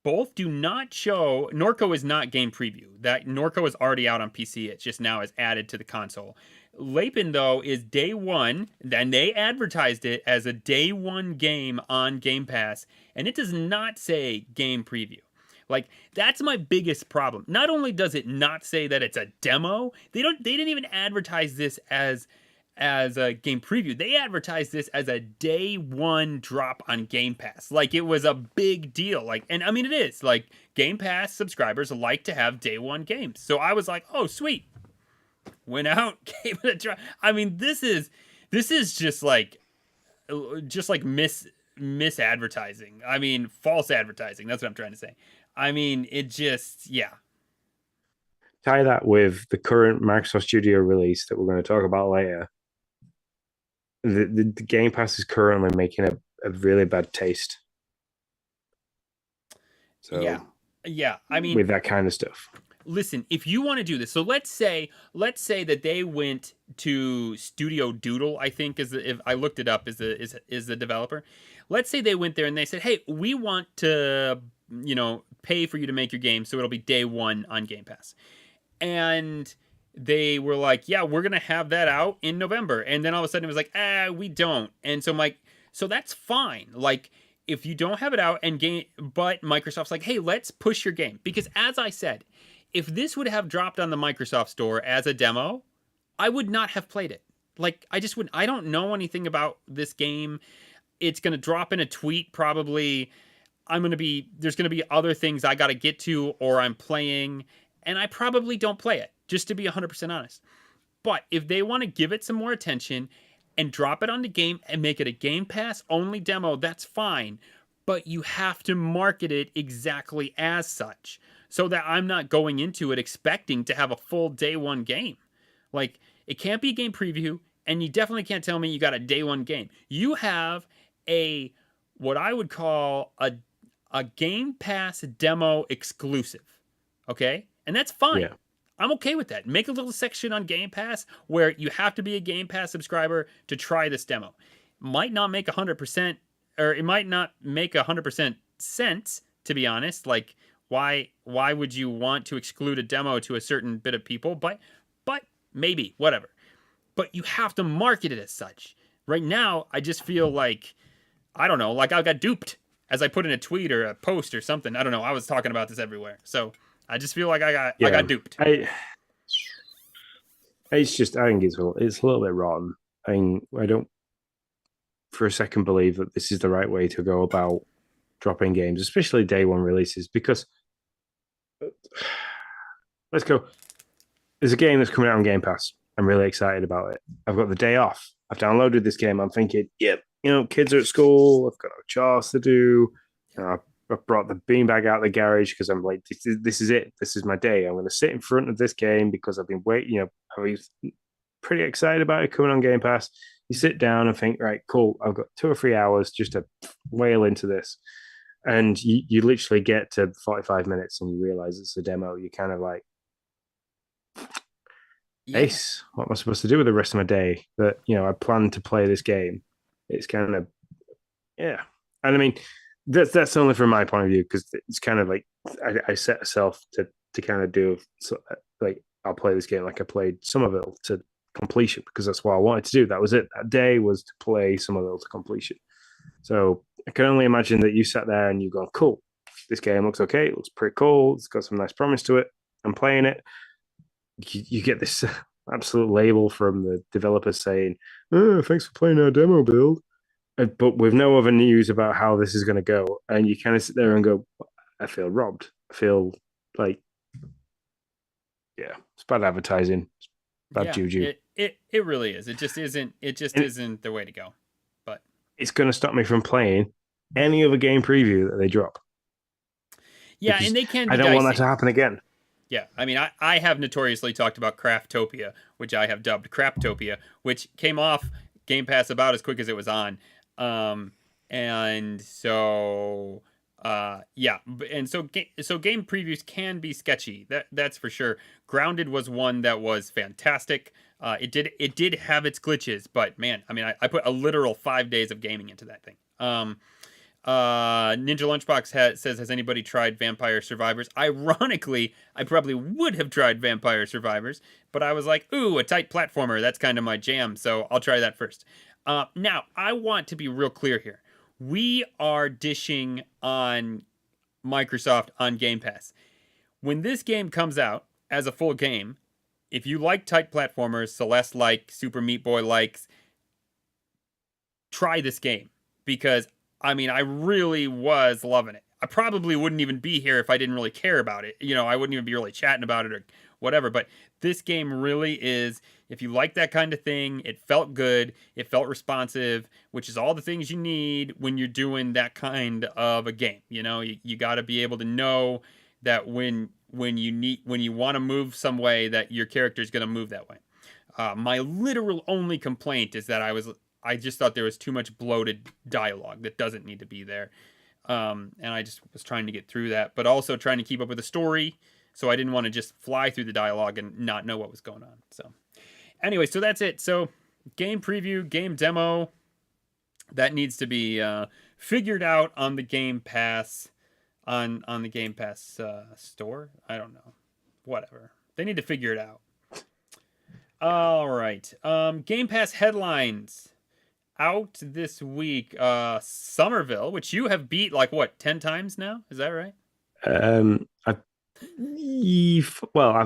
both do not show. Norco is not game preview. That Norco is already out on PC. It's just now is added to the console. Lapin though is day one, and they advertised it as a day one game on Game Pass, and it does not say game preview. Like that's my biggest problem. Not only does it not say that it's a demo, they didn't even advertise this as a game preview. They advertised this as a day one drop on Game Pass. Like it was a big deal. Like, and I mean, it is like Game Pass subscribers like to have day one games. So I was like, oh, sweet. Went out, gave it a try. I mean, this is just like misadvertising. I mean, false advertising. That's what I'm trying to say. I mean, it just, yeah. Tie that with the current Microsoft Studio release that we're going to talk about later. The Game Pass is currently making a really bad taste. So Yeah. I mean, with that kind of stuff. Listen, if you want to do this, so let's say that they went to Studio Doodle, I think if I looked it up, is the developer. Let's say they went there and they said, "Hey, we want to, pay for you to make your game, so it'll be day one on Game Pass." And they were like, "Yeah, we're gonna have that out in November." And then all of a sudden it was like, we don't." And so so that's fine. Like if you don't have it out but Microsoft's like, "Hey, let's push your game," because as I said, if this would have dropped on the Microsoft Store as a demo, I would not have played it. Like I just wouldn't. I don't know anything about this game. It's gonna drop in a tweet probably. There's gonna be other things I gotta get to or I'm playing, and I probably don't play it, just to be 100% honest. But if they want to give it some more attention and drop it on the game and make it a Game Pass only demo, that's fine. But you have to market it exactly as such so that I'm not going into it expecting to have a full day one game. Like, it can't be a game preview, and you definitely can't tell me you got a day one game. You have what I would call a Game Pass demo exclusive. Okay? And that's fine. Yeah. I'm okay with that. Make a little section on Game Pass where you have to be a Game Pass subscriber to try this demo. Might not make 100%, or it might not make 100% sense, to be honest. Like, why would you want to exclude a demo to a certain bit of people? But maybe, whatever. But you have to market it as such. Right now, I just feel like, I don't know, like I got duped. as I put in a tweet or a post or something. I don't know. I was talking about this everywhere. So I just feel like I Yeah, got duped. it's just I think it's a little bit rotten. I mean, I don't for a second believe that this is the right way to go about dropping games, especially day one releases, because let's go. There's a game that's coming out on Game Pass. I'm really excited about it. I've got the day off. I've downloaded this game. I'm thinking, yep, kids are at school. I've got no chores to do. I brought the beanbag out of the garage because I'm like, this is it. This is my day. I'm going to sit in front of this game because I've been waiting. I was pretty excited about it coming on Game Pass. You sit down and think, right, cool. I've got 2 or 3 hours just to whale into this. And you literally get to 45 minutes and you realize it's a demo. You're kind of like, Yeah. Ace, what am I supposed to do with the rest of my day? But I plan to play this game. It's kind of yeah, and I mean that's only from my point of view because it's kind of like I set myself to kind of do so, like I'll play this game like I played Somerville to completion because that's what I wanted to do. That was it. That day was to play Somerville to completion. So I can only imagine that you sat there and you go, cool, this game looks okay. It looks pretty cool. It's got some nice promise to it. I'm playing it. You get this absolute label from the developers saying, "Oh, thanks for playing our demo build," but with no other news about how this is going to go, and you kind of sit there and go, "I feel robbed. I feel like, yeah, it's bad advertising, it's bad Yeah. juju." It really is. It just isn't. It just And isn't the way to go. But it's going to stop me from playing any other game preview that they drop yeah, because and they can I be don't want that dicey. to happen again. Yeah, I mean, I have notoriously talked about Craftopia, which I have dubbed Craptopia, which came off Game Pass about as quick as it was on. Um, and so, yeah, and so game previews can be sketchy. That's for sure. Grounded was one that was fantastic. It did have its glitches, but man, I mean, I put a literal 5 days of gaming into that thing. Ninja Lunchbox says, "Has anybody tried Vampire Survivors?" Ironically, I probably would have tried Vampire Survivors, but I was like, "Ooh, a tight platformer. That's kind of my jam, so I'll try that first." Now, I want to be real clear here. We are dishing on Microsoft on Game Pass. When this game comes out as a full game, if you like tight platformers, Celeste like, Super Meat Boy likes, try this game because I mean, I really was loving it. I probably wouldn't even be here if I didn't really care about it. I wouldn't even be really chatting about it or whatever. But this game really is, if you like that kind of thing, it felt good, it felt responsive, which is all the things you need when you're doing that kind of a game. You got to be able to know that when you want to move some way, that your character is going to move that way. My literal only complaint is that I just thought there was too much bloated dialogue that doesn't need to be there. And I just was trying to get through that, but also trying to keep up with the story. So I didn't want to just fly through the dialogue and not know what was going on. So anyway, so that's it. So game preview, game demo, that needs to be figured out on the Game Pass, on the Game Pass store. I don't know. Whatever. They need to figure it out. All right. Game Pass headlines out this week. Somerville, which you have beat like what, 10 times now? Is that right? I've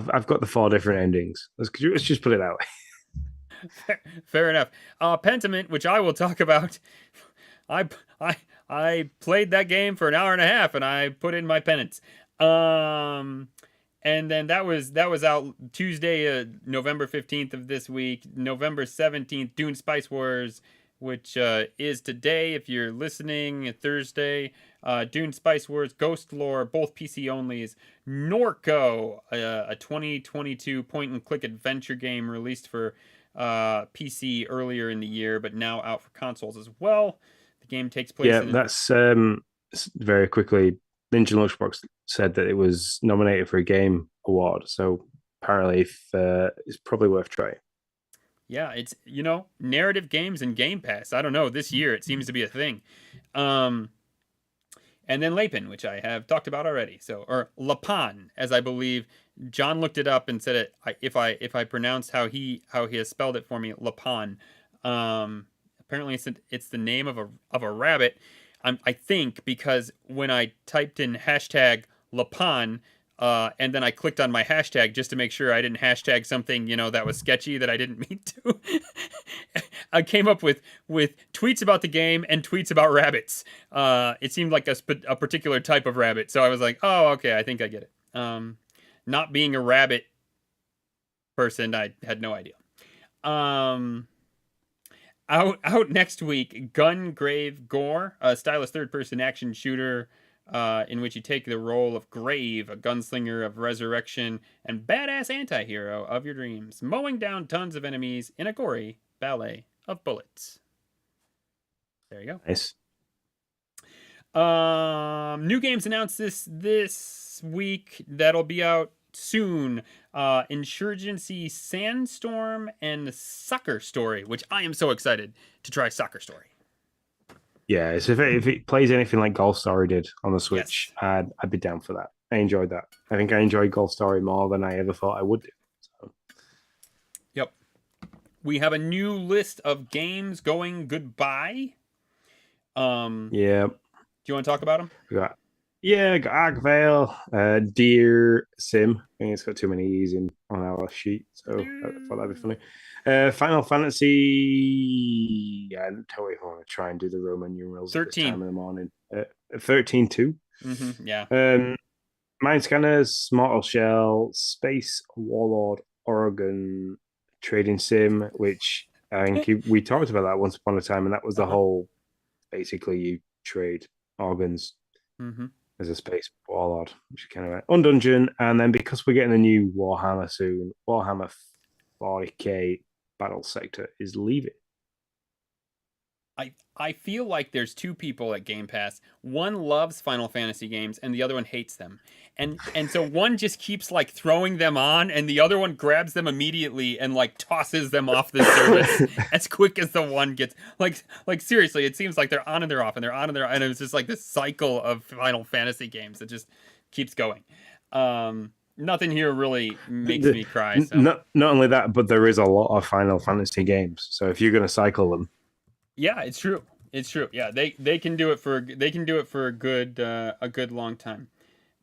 I've got the 4 different endings. Let's just put it that way. Fair enough. Pentiment, which I will talk about. I I played that game for an hour and a half and I put in my penance. And then that was out Tuesday, November 15th of this week. November 17th, Dune Spice Wars, which is today if you're listening, Thursday. Dune Spice Wars, Ghost Lore, both PC onlys. Norco, a 2022 point-and-click adventure game released for PC earlier in the year, but now out for consoles as well. The game takes place Yeah, in... that's very quickly. Ninja Lunchbox said that it was nominated for a game award, so apparently it's probably worth trying. Yeah, it's, narrative games and Game Pass. I don't know, this year it seems to be a thing. And then Lapin, which I have talked about already. So, or Lapan, as I believe John looked it up and said it. If I pronounced how he has spelled it for me, Lapan. Apparently, it's the name of a rabbit. I think because when I typed in hashtag Lapan, and then I clicked on my hashtag just to make sure I didn't hashtag something, that was sketchy that I didn't mean to. I came up with tweets about the game and tweets about rabbits. It seemed like a particular type of rabbit, so I was like, oh, okay, I think I get it. Not being a rabbit person, I had no idea. Out next week, Gungrave Gore, a stylish third-person action shooter in which you take the role of Grave, a gunslinger of resurrection and badass anti-hero of your dreams, mowing down tons of enemies in a gory ballet of bullets. There you go. Nice. New games announced this week that'll be out soon. Insurgency Sandstorm and Soccer Story, which I am so excited to try Soccer Story. Yeah, so if it plays anything like Golf Story did on the Switch, Yes. I'd be down for that. I enjoyed that. I think I enjoyed Golf Story more than I ever thought I would do. So. Yep. We have a new list of games going goodbye. Yeah. Do you want to talk about them? We got Arkvale, Deer Sim. I think it's got too many E's on our sheet, so I thought that'd be funny. Final Fantasy. I don't know if I want to try and do the Roman numerals 13. at this time in the morning. 13-2. Mm-hmm, yeah. Mind Scanners, Mortal Shell, Space Warlord, Oregon Trading Sim, which I think we talked about that once upon a time, and that was the whole. Basically, you trade organs as a space warlord, which is kind of like Undungeon. And then because we're getting a new Warhammer soon, Warhammer 40k Battle Sector is leaving. I feel like there's two people at Game Pass. One loves Final Fantasy games and the other one hates them. And so one just keeps like throwing them on and the other one grabs them immediately and like tosses them off the service as quick as the one gets. Like seriously, it seems like they're on and they're off and they're on and they're off, and it's just like this cycle of Final Fantasy games that just keeps going. Nothing here really makes me cry. So. Not only that, but there is a lot of Final Fantasy games. So if you're going to cycle them, yeah, it's true. It's true. Yeah, they can do it for a good long time.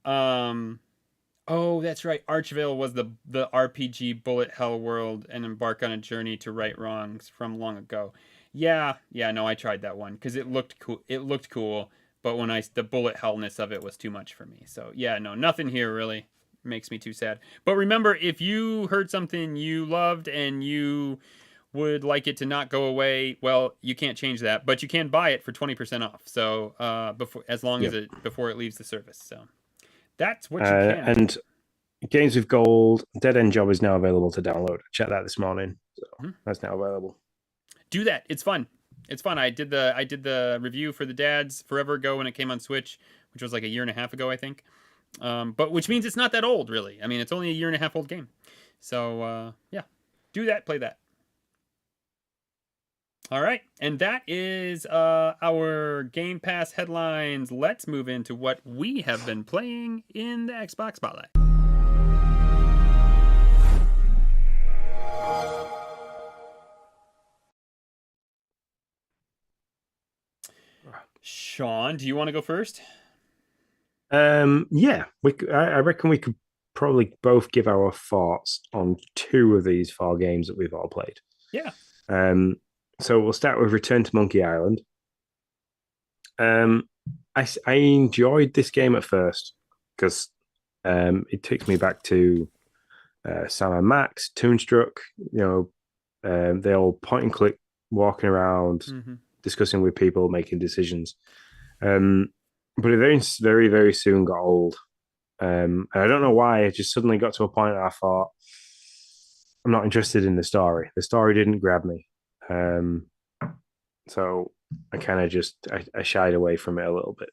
Oh, that's right. Archvale was the RPG bullet hell world and embark on a journey to right wrongs from long ago. Yeah, no, I tried that one because it looked cool. But when the bullet hellness of it was too much for me. So yeah, no, nothing here really makes me too sad. But remember, if you heard something you loved and you would like it to not go away, well, you can't change that, but you can buy it for 20% off. So before it leaves the service. So that's what you can. And Games with Gold, Dead End Job is now available to download. Check that this morning. So that's now available. Do that. It's fun. I did the review for the dads forever ago when it came on Switch, which was like a year and a half ago, I think. But which means it's not that old, really. I mean, it's only a year and a half old game. So yeah, do that. Play that. All right, and that is our Game Pass headlines. Let's move into what we have been playing in the Xbox Spotlight. Sean, do you want to go first? Yeah, I reckon we could probably both give our thoughts on two of these 4 games that we've all played. Yeah. So we'll start with Return to Monkey Island. I enjoyed this game at first because it takes me back to Sam and Max, Toonstruck. They all point and click, walking around, discussing with people, making decisions. But it very, very, very soon got old. And I don't know why. It just suddenly got to a point where I thought, I'm not interested in the story. The story didn't grab me. So I kind of I shied away from it a little bit.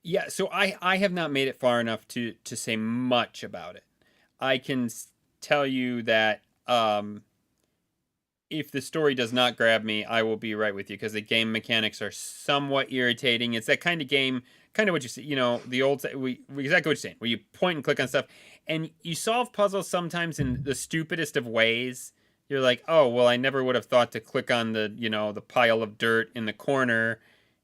Yeah, so I have not made it far enough to say much about it. I can tell you that if the story does not grab me, I will be right with you because the game mechanics are somewhat irritating. It's that kind of game, kind of what you see, the old, exactly what you're saying, where you point and click on stuff, and you solve puzzles sometimes in the stupidest of ways. You're like, oh, well, I never would have thought to click on the pile of dirt in the corner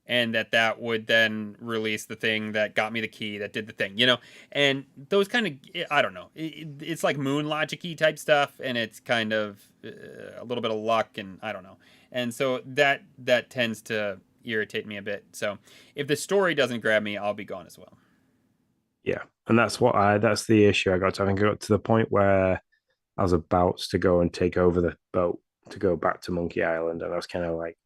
and that would then release the thing that got me the key that did the thing, you know. And those kind of, I don't know, it's like moon logic-y type stuff, and it's kind of a little bit of luck, and I don't know. And so that tends to irritate me a bit. So if the story doesn't grab me, I'll be gone as well. Yeah, and that's the issue I got to. I think I got to the point where I was about to go and take over the boat to go back to Monkey Island, and I was kind of like,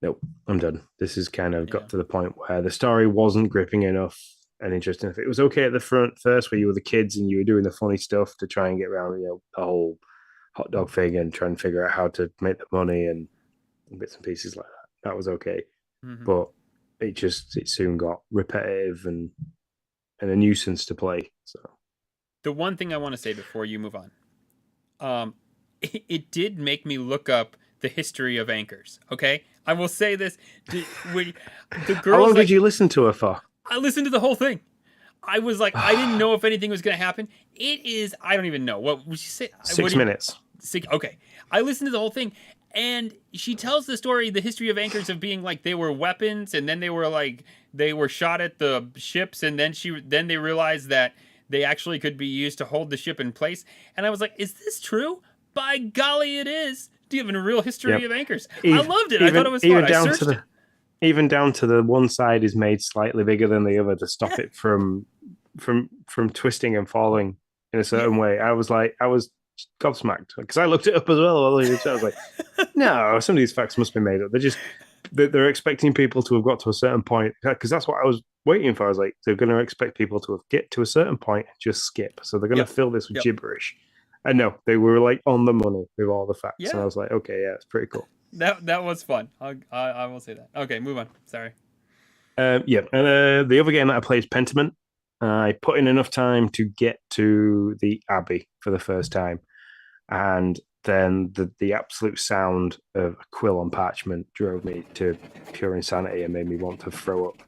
nope, I'm done. This has kind of Yeah. got to the point where the story wasn't gripping enough and interesting. It was okay at the front first, where you were the kids and you were doing the funny stuff to try and get around, the whole hot dog thing and try and figure out how to make the money and bits and pieces like that. That was okay, Hmm. but it soon got repetitive and a nuisance to play. So The one thing I want to say before you move on, um, it did make me look up the history of anchors. Okay, I will say this: when the how girls long did like, you listen to her for? I listened to the whole thing. I was like, I didn't know if anything was going to happen. It is, I don't even know. What would you say? What Six do you, minutes. okay. I listened to the whole thing, and she tells the story, the history of anchors of being like they were weapons, and then they were like they were shot at the ships, and then they realized that they actually could be used to hold the ship in place. And I was like, is this true? By golly, it is. Do you have a real history Yep. of anchors? I Even loved it. I thought it was fun. even I down to searched it. the even down to the one side is made slightly bigger than the other to Yeah, stop it from twisting and falling in a yeah. certain way. I was gobsmacked because I looked it up as well. I was like, no, some of these facts must be made up. They're expecting people to have got to a certain point because that's what I was waiting for. I was like, they're going to expect people to have get to a certain point and just skip. So they're going to Yep. fill this with Yep. gibberish. And no, they were like on the money with all the facts, and I Yeah. was like, okay, yeah, it's pretty cool. That was fun. I will say that. Okay, move on. Sorry. Yeah, and the other game that I played is Pentiment. I put in enough time to get to the Abbey for the first time, and then the absolute sound of a quill on parchment drove me to pure insanity and made me want to throw up.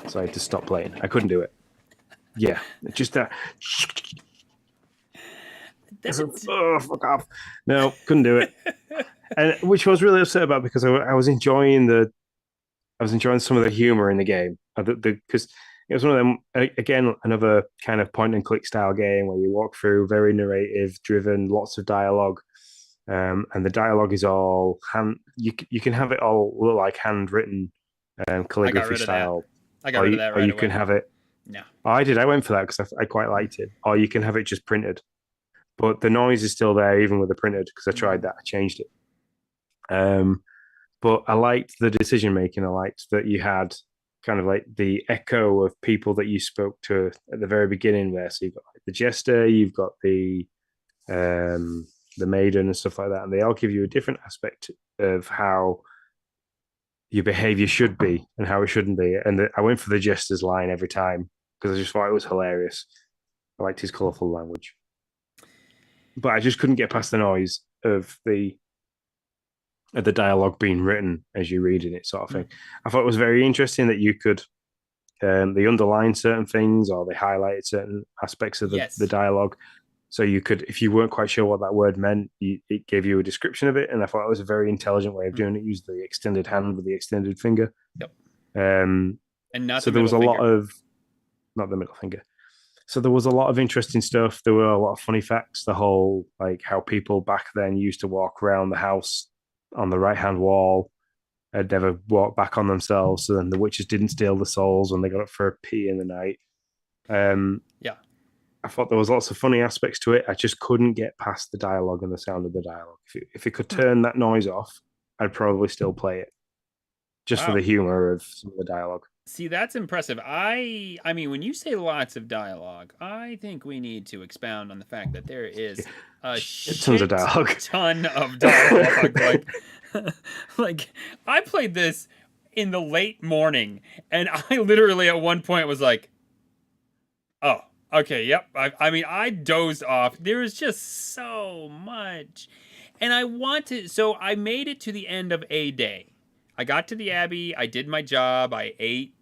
So I had to stop playing. I couldn't do it. Yeah, just that. Oh, fuck off! No, couldn't do it. And which I was really upset about because I was enjoying some of the humor in the game. Because it was one of them again, another kind of point and click style game where you walk through, very narrative driven, lots of dialogue, and the dialogue is all hand. You can have it all look like handwritten, I got calligraphy rid of that. style, I got rid of that or right you can away. have it. No. Oh, I did. I went for that because I quite liked it. Or you can have it just printed, but the noise is still there even with the printed because I tried that. I changed it. Um, but I liked the decision making. I liked that you had kind of like the echo of people that you spoke to at the very beginning there. So you've got like the jester, you've got the maiden and stuff like that, and they all give you a different aspect of how your behavior should be and how it shouldn't be. And I went for the jester's line every time because I just thought it was hilarious. I liked his colourful language, but I just couldn't get past the noise of the dialogue being written as you're reading it, sort of thing. I thought it was very interesting that you could they underline certain things or they highlighted certain aspects of the Yes. dialogue. So you could, if you weren't quite sure what that word meant, it gave you a description of it, and I thought it was a very intelligent way of doing it. Use the extended hand with the extended finger. Yep. Um, And not so the there was middle a lot finger. of not the middle finger. So there was a lot of interesting stuff. There were a lot of funny facts. The whole like how people back then used to walk around the house on the right hand wall had never walked back on themselves. So then the witches didn't steal the souls when they got up for a pee in the night. Yeah. I thought there was lots of funny aspects to it. I just couldn't get past the dialogue and the sound of the dialogue. If it could turn that noise off, I'd probably still play it just for Wow. the humor of some of the dialogue. See, that's impressive. I mean, when you say lots of dialogue, I think we need to expound on the fact that there is a Tons of shit dialogue. ton of dialogue. Like I played this in the late morning, and I literally at one point was like, "Oh, okay, yep." I mean, I dozed off. There is just so much, and I want to. So I made it to the end of a day. I got to the Abbey. I did my job. I ate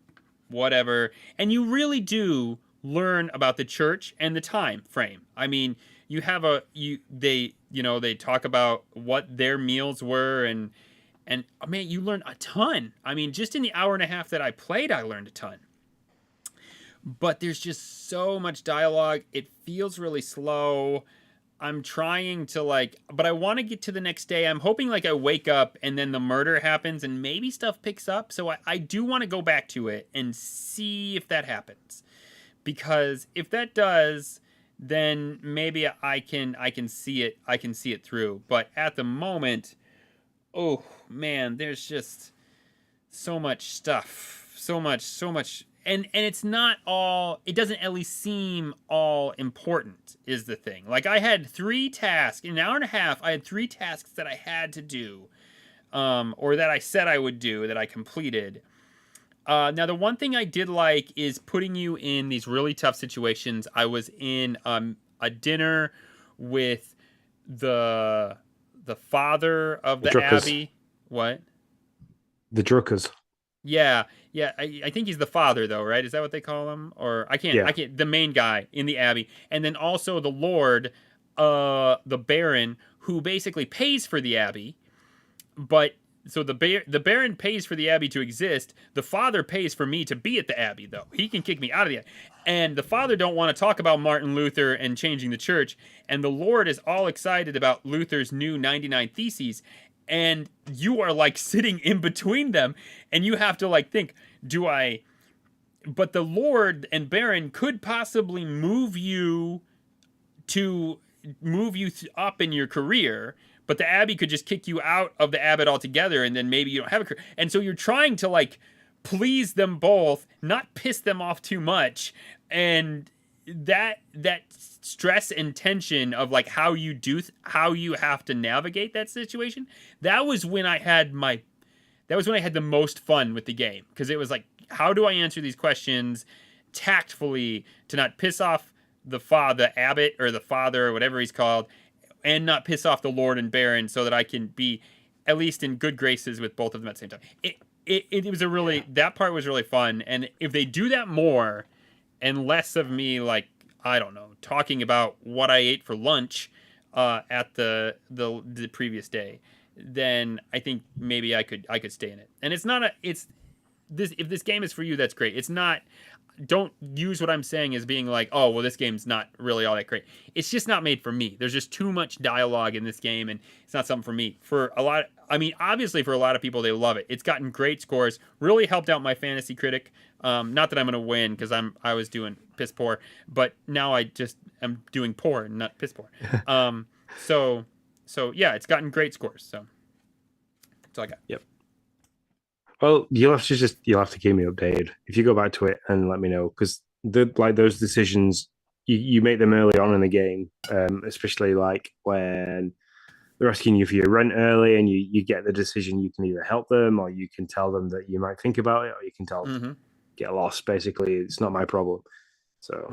whatever, and you really do learn about the church and the time frame. I mean, you have a you they you know they talk about what their meals were, And man, you learn a ton. I mean, just in the hour and a half that I played, I learned a ton. But there's just so much dialogue. It feels really slow. I'm trying to but I want to get to the next day. I'm hoping I wake up and then the murder happens and maybe stuff picks up. So I do want to go back to it and see if that happens. Because if that does, then maybe I can see it. I can see it through. But at the moment, oh man, there's just so much stuff. So much and it's not all, it doesn't at least seem all important is the thing. I had 3 tasks in an hour and a half. I had 3 tasks that I had to do, or that I said I would do, that I completed. Now the one thing I did like is putting you in these really tough situations. I was in a dinner with the father of the abbey. What? The Druckers. Yeah. I think he's the father, though, right? Is that what they call him? Or I can't. The main guy in the abbey, and then also the Lord, the Baron, who basically pays for the abbey. But so the Baron pays for the abbey to exist. The father pays for me to be at the abbey, though. He can kick me out of the abbey. And the father don't want to talk about Martin Luther and changing the church. And the Lord is all excited about Luther's new 99 Theses. And you are sitting in between them, and you have to think, do I? But the Lord and Baron could possibly move you up in your career, but the abbey could just kick you out of the abbot altogether, and then maybe you don't have a career. And so you're trying to please them both, not piss them off too much, and that stress and tension of how you have to navigate that situation. That was when I had the most fun with the game, because it was how do I answer these questions tactfully to not piss off the abbot or the father or whatever he's called, and not piss off the Lord and Baron, so that I can be at least in good graces with both of them at the same time. It was that part was really fun. And if they do that more and less of me I don't know, talking about what I ate for lunch at the previous day, then I think maybe I could stay in it. And if this game is for you, that's great. It's not, don't use what I'm saying as being oh, well, this game's not really all that great. It's just not made for me. There's just too much dialogue in this game, and it's not something for me. Obviously for a lot of people, they love it. It's gotten great scores, really helped out my fantasy critic. Not that I'm going to win, because I was doing piss poor, but now I'm doing poor and not piss poor. So yeah, it's gotten great scores. So that's all I got. Yep. Well, you'll have to keep me updated if you go back to it and let me know, because those decisions you make them early on in the game, especially when they're asking you for your rent early, and you get the decision. You can either help them, or you can tell them that you might think about it, or you can tell them get lost. Basically, it's not my problem. So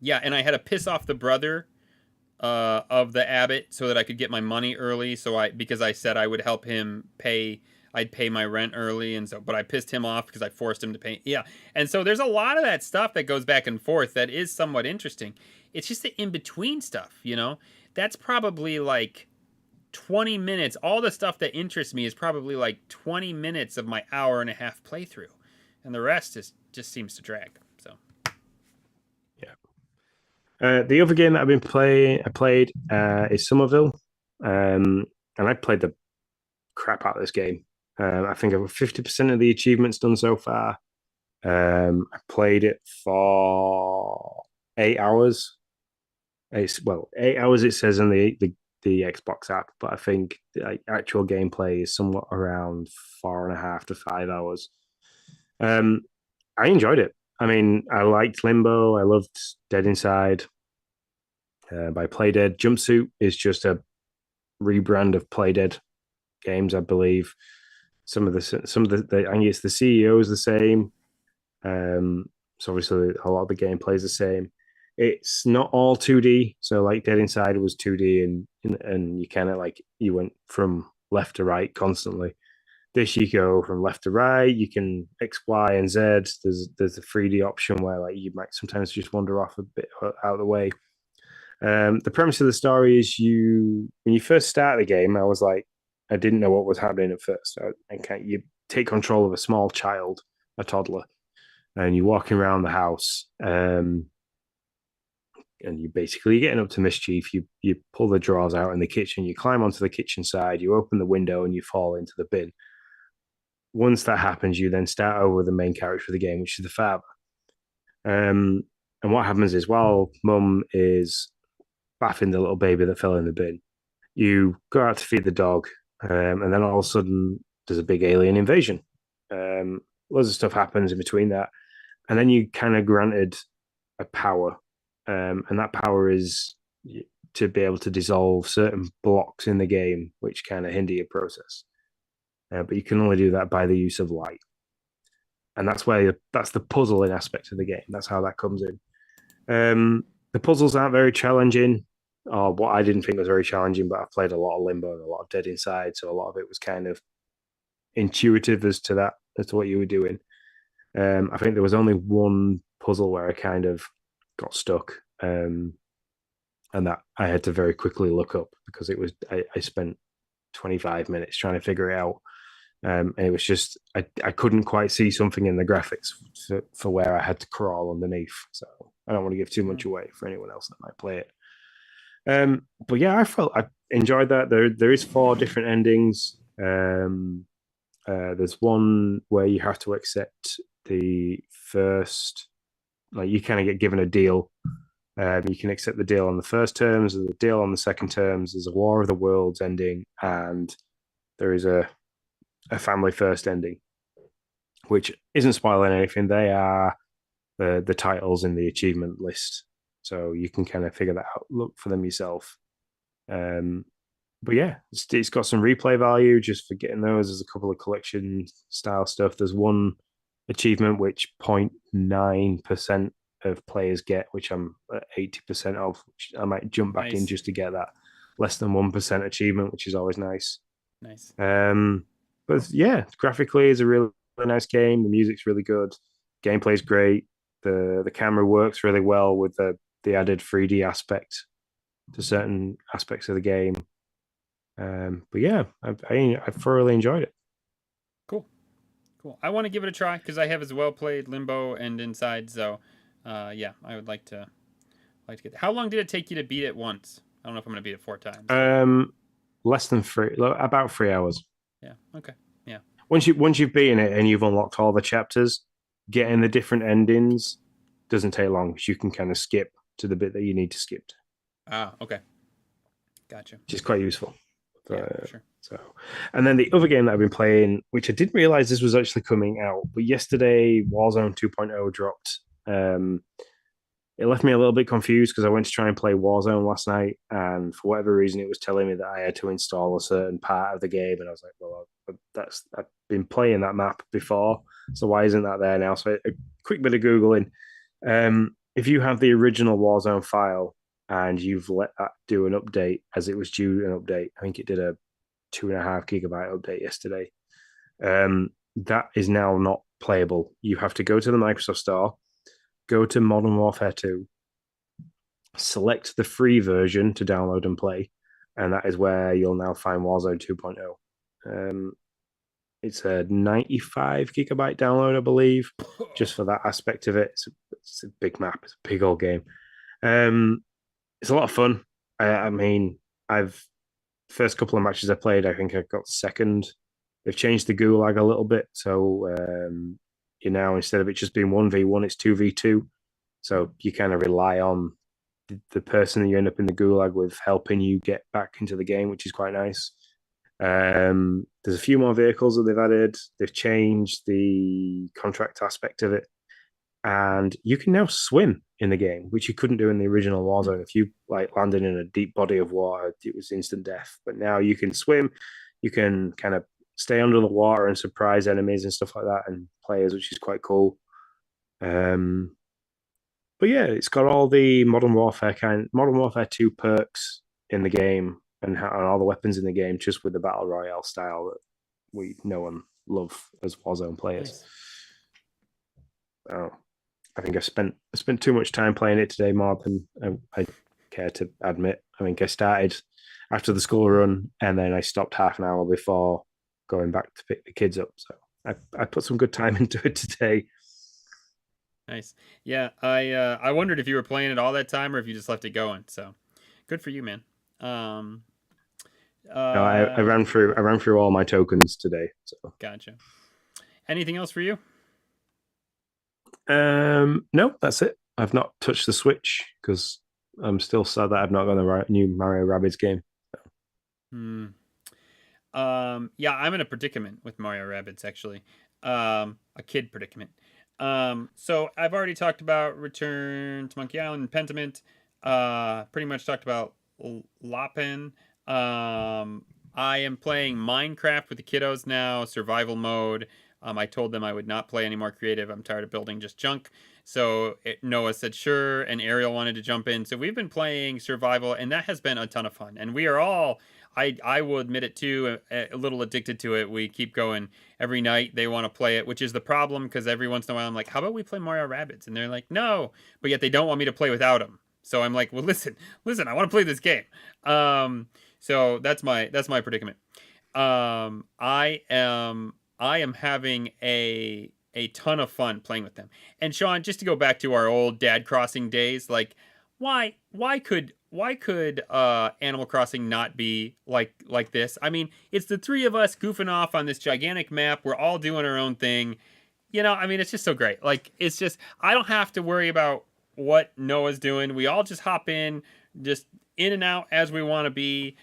yeah, and I had to piss off the brother of the abbot so that I could get my money early. Because I said I would help him pay. I'd pay my rent early, but I pissed him off because I forced him to pay. Yeah, and so there's a lot of that stuff that goes back and forth that is somewhat interesting. It's just the in between stuff, That's probably 20 minutes. All the stuff that interests me is probably 20 minutes of my hour and a half playthrough, and the rest just seems to drag. So yeah. The other game that I played is Somerville, and I played the crap out of this game. I think I've 50% of the achievements done so far. I played it for 8 hours. 8 hours it says in the Xbox app, but I think the actual gameplay is somewhat around 4.5 to 5 hours. I enjoyed it. I mean, I liked Limbo. I loved Dead Inside by Playdead. Jumpsuit is just a rebrand of Playdead games, I believe. Some of the I guess the CEO is the same. So obviously a lot of the gameplay is the same. It's not all 2D. So Dead Inside was 2D, and you kind of you went from left to right constantly. This you go from left to right. You can X, Y, and Z. There's a 3D option where you might sometimes just wander off a bit out of the way. The premise of the story is when you first start the game, I was I didn't know what was happening at first. You take control of a small child, a toddler, and you're walking around the house, and you're basically getting up to mischief. You pull the drawers out in the kitchen, you climb onto the kitchen side, you open the window, and you fall into the bin. Once that happens, you then start over with the main character of the game, which is the father. And what happens is while mum is bathing the little baby that fell in the bin, you go out to feed the dog, and then all of a sudden there's a big alien invasion. Loads of stuff happens in between that, and then you kind of granted a power, and that power is to be able to dissolve certain blocks in the game, which kind of hinder your process. But you can only do that by the use of light, and that's the puzzling aspect of the game. That's how that comes in. The puzzles aren't very challenging, or what I didn't think was very challenging, but I've played a lot of Limbo and a lot of Dead Inside, so a lot of it was kind of intuitive as to what you were doing. I think there was only one puzzle where I kind of got stuck, and that I had to very quickly look up because I spent 25 minutes trying to figure it out. And it was just I couldn't quite see something in the graphics for where I had to crawl underneath. So I don't want to give too much away for anyone else that might play it. But yeah, I enjoyed that. There is 4 different endings. There's one where you have to accept the first, like you kind of get given a deal. You can accept the deal on the first terms, there's a deal on the second terms, there's a War of the Worlds ending, and there is a family first ending, which isn't spoiling anything. They are the titles in the achievement list, so you can kind of figure that out, look for them yourself. But yeah, it's got some replay value just for getting those. There's a couple of collection style stuff. There's one achievement which 0.9% of players get, which I'm at 80% of, which I might jump back in just to get that less than 1% achievement, which is always nice. Nice. But yeah, graphically it's a really, really nice game. The music's really good. Gameplay's great. The camera works really well with the added 3D aspect to certain aspects of the game. But yeah, I thoroughly enjoyed it. Cool. I want to give it a try because I have as well played Limbo and Inside. So, yeah, I would like to get. How long did it take you to beat it once? I don't know if I'm going to beat it 4 times. Less than 3, about 3 hours. Yeah. Okay. Yeah. Once you've beaten it and you've unlocked all the chapters, getting the different endings doesn't take long because you can kind of skip to the bit that you need to skip to. Okay. Gotcha. Which is quite useful. Yeah, sure. So, and then the other game that I've been playing, which I didn't realize this was actually coming out, but yesterday Warzone 2.0 dropped. It left me a little bit confused because I went to try and play Warzone last night, and for whatever reason, it was telling me that I had to install a certain part of the game, and I was like, "Well, I've been playing that map before, so why isn't that there now?" So a quick bit of googling. If you have the original Warzone file and you've let that do an update as it was due an update, I think it did a 2.5 gigabyte update yesterday. That is now not playable. You have to go to the Microsoft Store, go to Modern Warfare 2, select the free version to download and play, and that is where you'll now find Warzone 2.0. It's a 95 gigabyte download, I believe, just for that aspect of it. It's a big map. It's a big old game. It's a lot of fun. I mean, first couple of matches I played, I think I got second. They've changed the gulag a little bit, so you now, instead of it just being 1v1, it's 2v2. So you kind of rely on the person that you end up in the gulag with helping you get back into the game, which is quite nice. There's a few more vehicles that they've added. They've changed the contract aspect of it, and you can now swim in the game, which you couldn't do in the original Warzone. If you landed in a deep body of water, it was instant death. But now you can swim. You can kind of stay under the water and surprise enemies and stuff like that, and players, which is quite cool. But yeah, it's got all the Modern Warfare 2 perks in the game, and all the weapons in the game, just with the battle royale style that we know and love as Warzone players. Nice. I think I spent too much time playing it today, more than I care to admit. I think I started after the school run, and then I stopped half an hour before going back to pick the kids up. So I put some good time into it today. Nice. Yeah, I wondered if you were playing it all that time or if you just left it going. So, good for you, man. Um, No, I uh, ran through all my tokens today. So gotcha. Anything else for you? no, that's it. I've not touched the Switch because I'm still sad that I've not got the new Mario Rabbids game. Hmm. Yeah, I'm in a predicament with Mario Rabbids actually. A kid predicament. So I've already talked about Return to Monkey Island and Pentiment. Pretty much talked about Loppin. I am playing Minecraft with the kiddos now, survival mode. I told them I would not play any more creative. I'm tired of building just junk. So Noah said sure, and Ariel wanted to jump in. So we've been playing survival, and that has been a ton of fun. And we are all, I will admit it too, a little addicted to it. We keep going every night. They want to play it, which is the problem because every once in a while I'm like, how about we play Mario Rabbids? And they're like, no, but yet they don't want me to play without them. So I'm like, well, listen, I want to play this game. So that's my predicament. I am having a ton of fun playing with them. And Sean, just to go back to our old Dad Crossing days, like why could Animal Crossing not be like this? I mean, it's the three of us goofing off on this gigantic map. We're all doing our own thing. I mean, it's just so great. Like, it's just I don't have to worry about what Noah's doing. We all just hop just in and out as we want to be.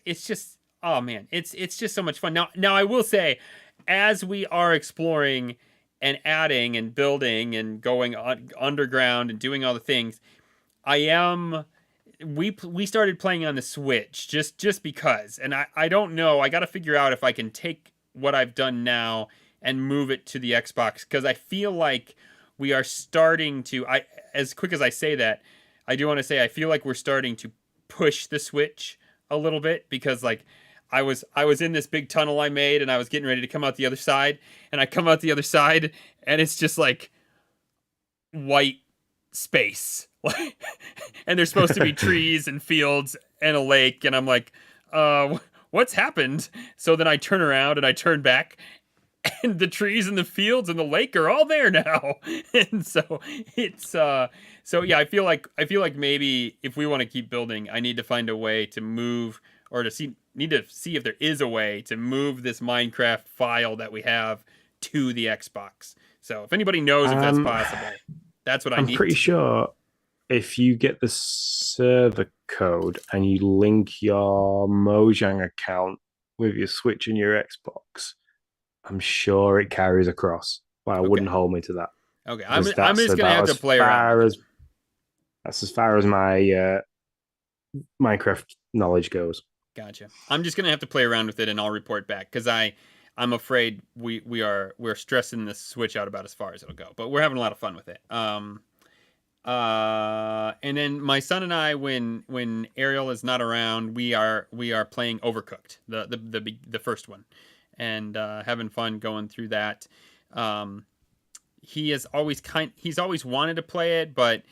It's just, oh man, it's just so much fun. Now I will say, as we are exploring and adding and building and going underground and doing all the things, I am we started playing on the Switch just because, and I don't know. I got to figure out if I can take what I've done now and move it to the Xbox because I feel like we are starting to. As quick as I say that, I do want to say I feel like we're starting to push the Switch a little bit because like I was in this big tunnel I made and I was getting ready to come out the other side and I come out the other side and it's just like white space. And there's supposed to be trees and fields and a lake and I'm like, what's happened? So then I turn around and I turn back and the trees and the fields and the lake are all there now. And so it's so yeah, I feel like maybe if we want to keep building, I need to find a way to move or need to see if there is a way to move this Minecraft file that we have to the Xbox. So if anybody knows if that's possible, that's what I I'm need pretty to do. sure if you get the server code and you link your Mojang account with your Switch and your Xbox, I'm sure it carries across. But I wouldn't Okay. hold me to that Okay. I'm because I'm that's just gonna about have to as play around with far it. as my Minecraft knowledge goes. Gotcha. I'm just gonna have to play around with it and I'll report back because I'm afraid we're stressing the Switch out about as far as it'll go, but we're having a lot of fun with it. And then my son and I, when Ariel is not around, we are playing Overcooked, the first one, and having fun going through that. Um, he's always wanted to play it, but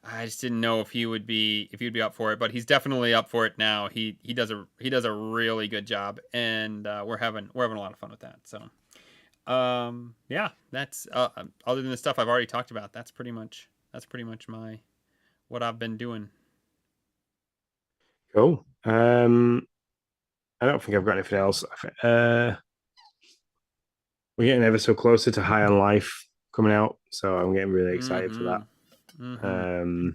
I just didn't know if he would be up for it. But he's definitely up for it now. He does a really good job, and we're having a lot of fun with that. So yeah, that's other than the stuff I've already talked about. That's pretty much my what I've been doing. Cool. I don't think I've got anything else. We're getting ever so closer to High on Life coming out, so I'm getting really excited for Mm-hmm. that. Mm-hmm.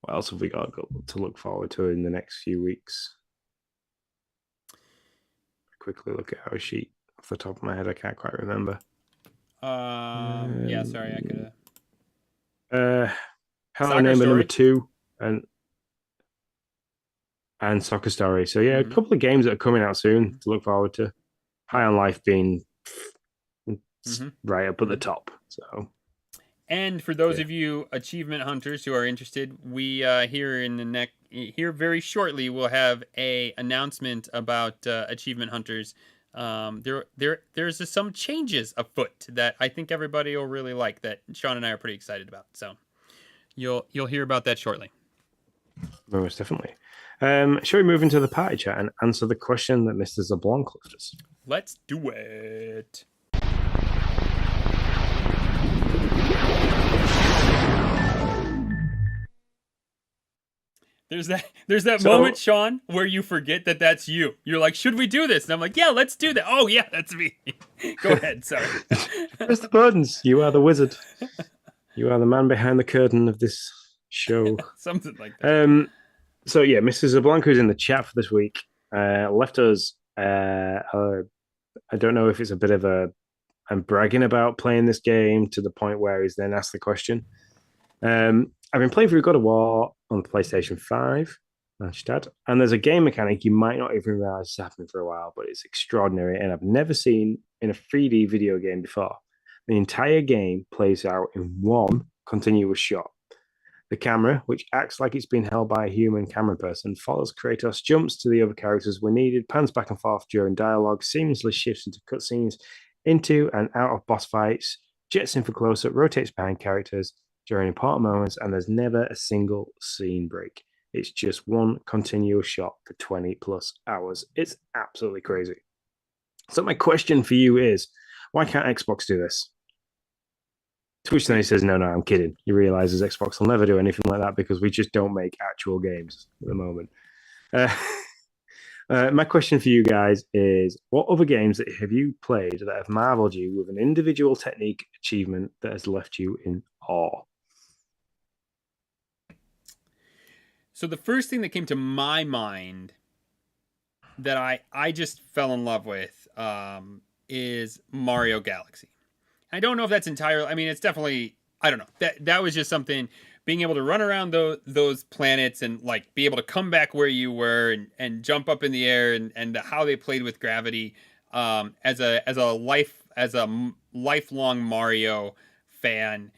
What else have we got to look forward to in the next few weeks? Quickly look at our sheet off the top of my head. I can't quite remember. Yeah, sorry, I could have. Uh, Hello Soccer Neighbor number Story. 2 and Soccer Story. So yeah, a Mm-hmm. couple of games that are coming out soon to look forward to. High Yep. on Life being Mm-hmm. right up at the Mm-hmm. top. So And for those yeah. of you achievement hunters who are interested, we here very shortly we'll have a announcement about achievement hunters. There's some changes afoot that I think everybody will really like that Sean and I are pretty excited about. So you'll hear about that shortly. Most definitely. Shall we move into the party chat and answer the question that Mr. Zablon left us? Let's do it. There's that moment, Sean, where you forget that that's you. You're like, should we do this? And I'm like, yeah, let's do that. Oh yeah, that's me. Go ahead. Sorry. Press the buttons. You are the wizard. You are the man behind the curtain of this show. Something like that. So yeah, Mrs. Zablanca is in the chat for this week. Left us. I don't know if it's a bit of a. I'm bragging about playing this game to the point where he's then asked the question. I've been playing through God of War on the PlayStation 5, and there's a game mechanic you might not even realize is happening for a while, but it's extraordinary, and I've never seen in a 3D video game before. The entire game plays out in one continuous shot. The camera, which acts like it's been held by a human camera person, follows Kratos, jumps to the other characters when needed, pans back and forth during dialogue, seamlessly shifts into cutscenes, into and out of boss fights, jets in for close-up, rotates behind characters during important moments, and there's never a single scene break. It's just one continuous shot for 20 plus hours. It's absolutely crazy. So my question for you is, why can't Xbox do this? To which then he says, no, I'm kidding. He realizes Xbox will never do anything like that because we just don't make actual games at the moment. My question for you guys is, what other games that have you played that have marveled you with an individual technique achievement that has left you in awe? So the first thing that came to my mind that I just fell in love with is Mario Galaxy. I don't know if that's entirely. I mean, it's definitely. I don't know. That was just something. Being able to run around those planets and like be able to come back where you were and jump up in the air and how they played with gravity. As a lifelong Mario fan,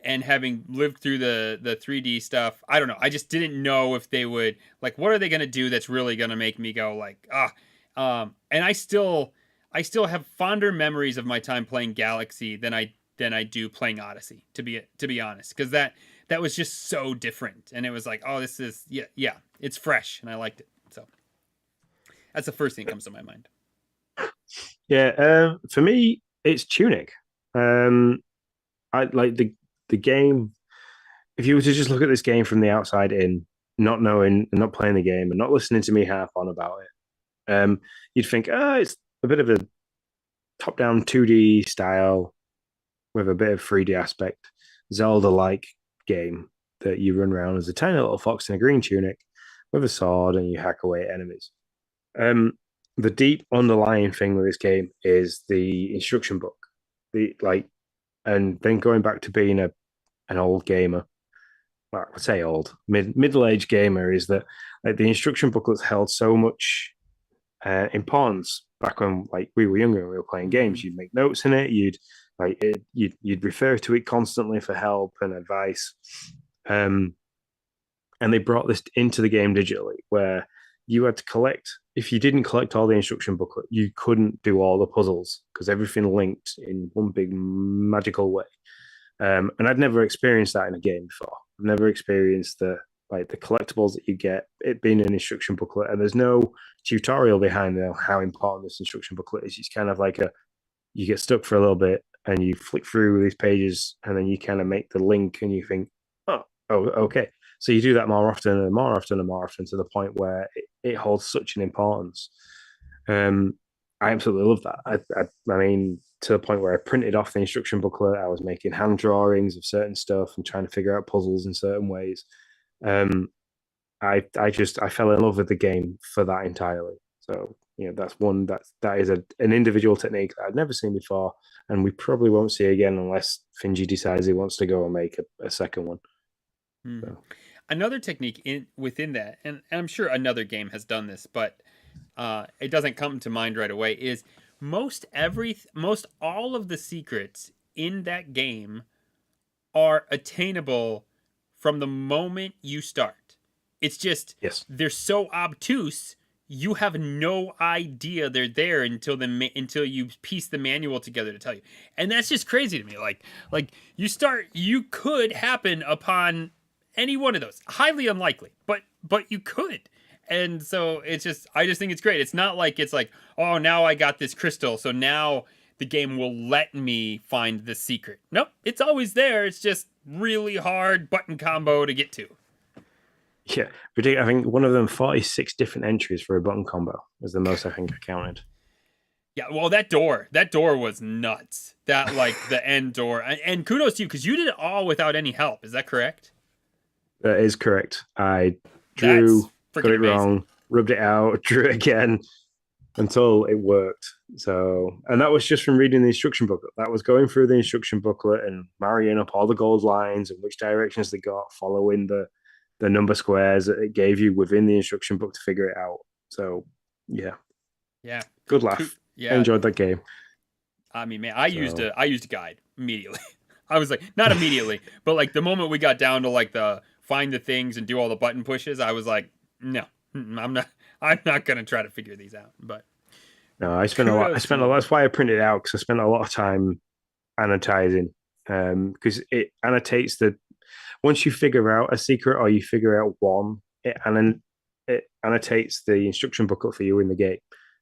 and having lived through the 3D stuff, I don't know. I just didn't know if they would like. What are they going to do that's really going to make me go like ah? And I still have fonder memories of my time playing Galaxy than I do playing Odyssey, to be honest, because that was just so different, and it was like, oh, this is yeah, it's fresh, and I liked it. So that's the first thing that comes to my mind. Yeah, for me, it's Tunic. I like the game. If you were to just look at this game from the outside in, not knowing, not playing the game, and not listening to me harp on about it, you'd think, it's a bit of a top-down 2D style with a bit of 3D aspect, Zelda-like game that you run around as a tiny little fox in a green tunic with a sword and you hack away at enemies. The deep underlying thing with this game is the instruction book. And then going back to being an old gamer, well, I say old, middle-aged gamer, is that like the instruction booklets held so much importance back when like we were younger and we were playing games. You'd make notes in it. You'd refer to it constantly for help and advice. And they brought this into the game digitally, where you had to collect. If you didn't collect all the instruction booklet, you couldn't do all the puzzles because everything linked in one big magical way. And I'd never experienced that in a game before. I've never experienced the collectibles that you get, it being an instruction booklet, and there's no tutorial behind how important this instruction booklet is. It's kind of like you get stuck for a little bit and you flick through these pages and then you kind of make the link and you think, oh, okay. So you do that more often and more often and more often to the point where it holds such an importance. I absolutely love that. I mean, to the point where I printed off the instruction booklet, I was making hand drawings of certain stuff and trying to figure out puzzles in certain ways. I fell in love with the game for that entirely. So that's one that is an individual technique that I'd never seen before, and we probably won't see again unless Finji decides he wants to go and make a second one. So. Another technique within that, and I'm sure another game has done this, but it doesn't come to mind right away, is most all of the secrets in that game are attainable from the moment you start. It's just they're so obtuse, you have no idea they're there until you piece the manual together to tell you. And that's just crazy to me. Like you could happen upon any one of those. Highly unlikely, but you could. And so I just think it's great. It's not like it's like, oh, now I got this crystal, so now the game will let me find the secret. Nope, it's always there. It's just really hard button combo to get to. Yeah, ridiculous. I think one of them 46 different entries for a button combo was the most I think I counted. Yeah, well, that door was nuts. That like the end door, and kudos to you because you did it all without any help. Is that correct? That is correct. I drew, got it amazing. wrong, rubbed it out, drew it again until it worked. So, and that was just from reading the instruction booklet. That was going through the instruction booklet and marrying up all the gold lines and which directions they got, following the number squares that it gave you within the instruction book to figure it out. So, yeah, good laugh. Yeah, I enjoyed that game. I mean, man, I used a guide immediately. I was like, not immediately, but like the moment we got down to like the find the things and do all the button pushes, I was like, no, I'm not gonna try to figure these out. But no, I spent a lot. That's why I printed it out, because I spent a lot of time annotating. Because it annotates once you figure out a secret or you figure out one, it annotates the instruction booklet for you in the game,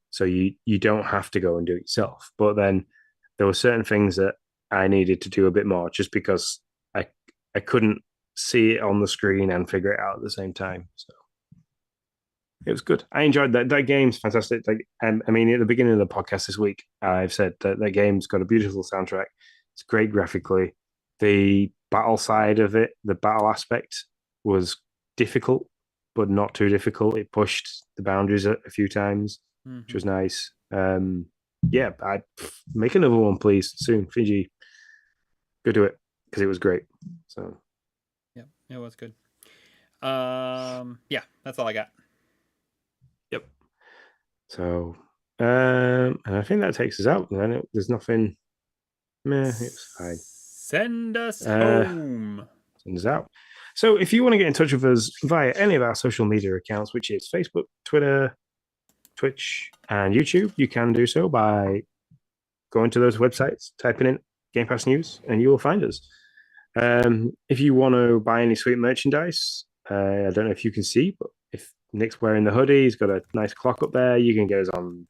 so you don't have to go and do it yourself. But then there were certain things that I needed to do a bit more, just because I couldn't see it on the screen and figure it out at the same time. So it was good. I enjoyed that. That game's fantastic. Like, I mean, at the beginning of the podcast this week, I've said that that game's got a beautiful soundtrack. It's great graphically. The battle side of it, the battle aspect, was difficult, but not too difficult. It pushed the boundaries a few times, which was nice. Yeah, I'd make another one, please, soon. Fiji, go do it, because it was great. So, yeah, it was good. Yeah, that's all I got. Yep. So, and I think that takes us out. Then there's nothing. Meh, it's fine. Send us home. Send us out. So, if you want to get in touch with us via any of our social media accounts, which is Facebook, Twitter, Twitch, and YouTube, you can do so by going to those websites, typing in Game Pass News, and you will find us. If you want to buy any sweet merchandise, I don't know if you can see, but if Nick's wearing the hoodie, he's got a nice clock up there. You can get us on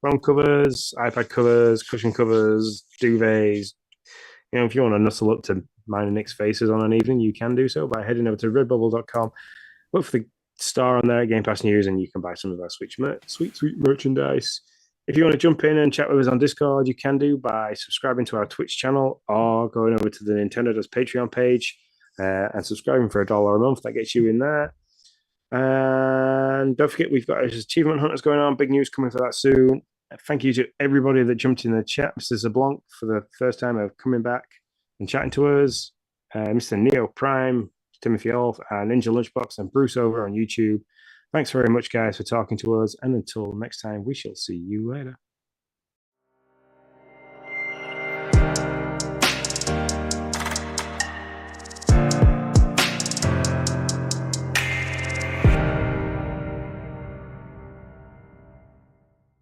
phone covers, iPad covers, cushion covers, duvets. You know, if you want to nuzzle up to mine and Nick's faces on an evening, you can do so by heading over to redbubble.com. Look for the star on there, Game Pass News, and you can buy some of our sweet merchandise. If you want to jump in and chat with us on Discord, you can do by subscribing to our Twitch channel or going over to the Nintendo Does Patreon page and subscribing for $1 a month. That gets you in there. And don't forget, we've got Achievement Hunters going on. Big news coming for that soon. Thank you to everybody that jumped in the chat. Mr. Zablanc, for the first time of coming back and chatting to us. Mr. Neo Prime, Timothy Olf, Ninja Lunchbox, and Bruce over on YouTube. Thanks very much, guys, for talking to us. And until next time, we shall see you later.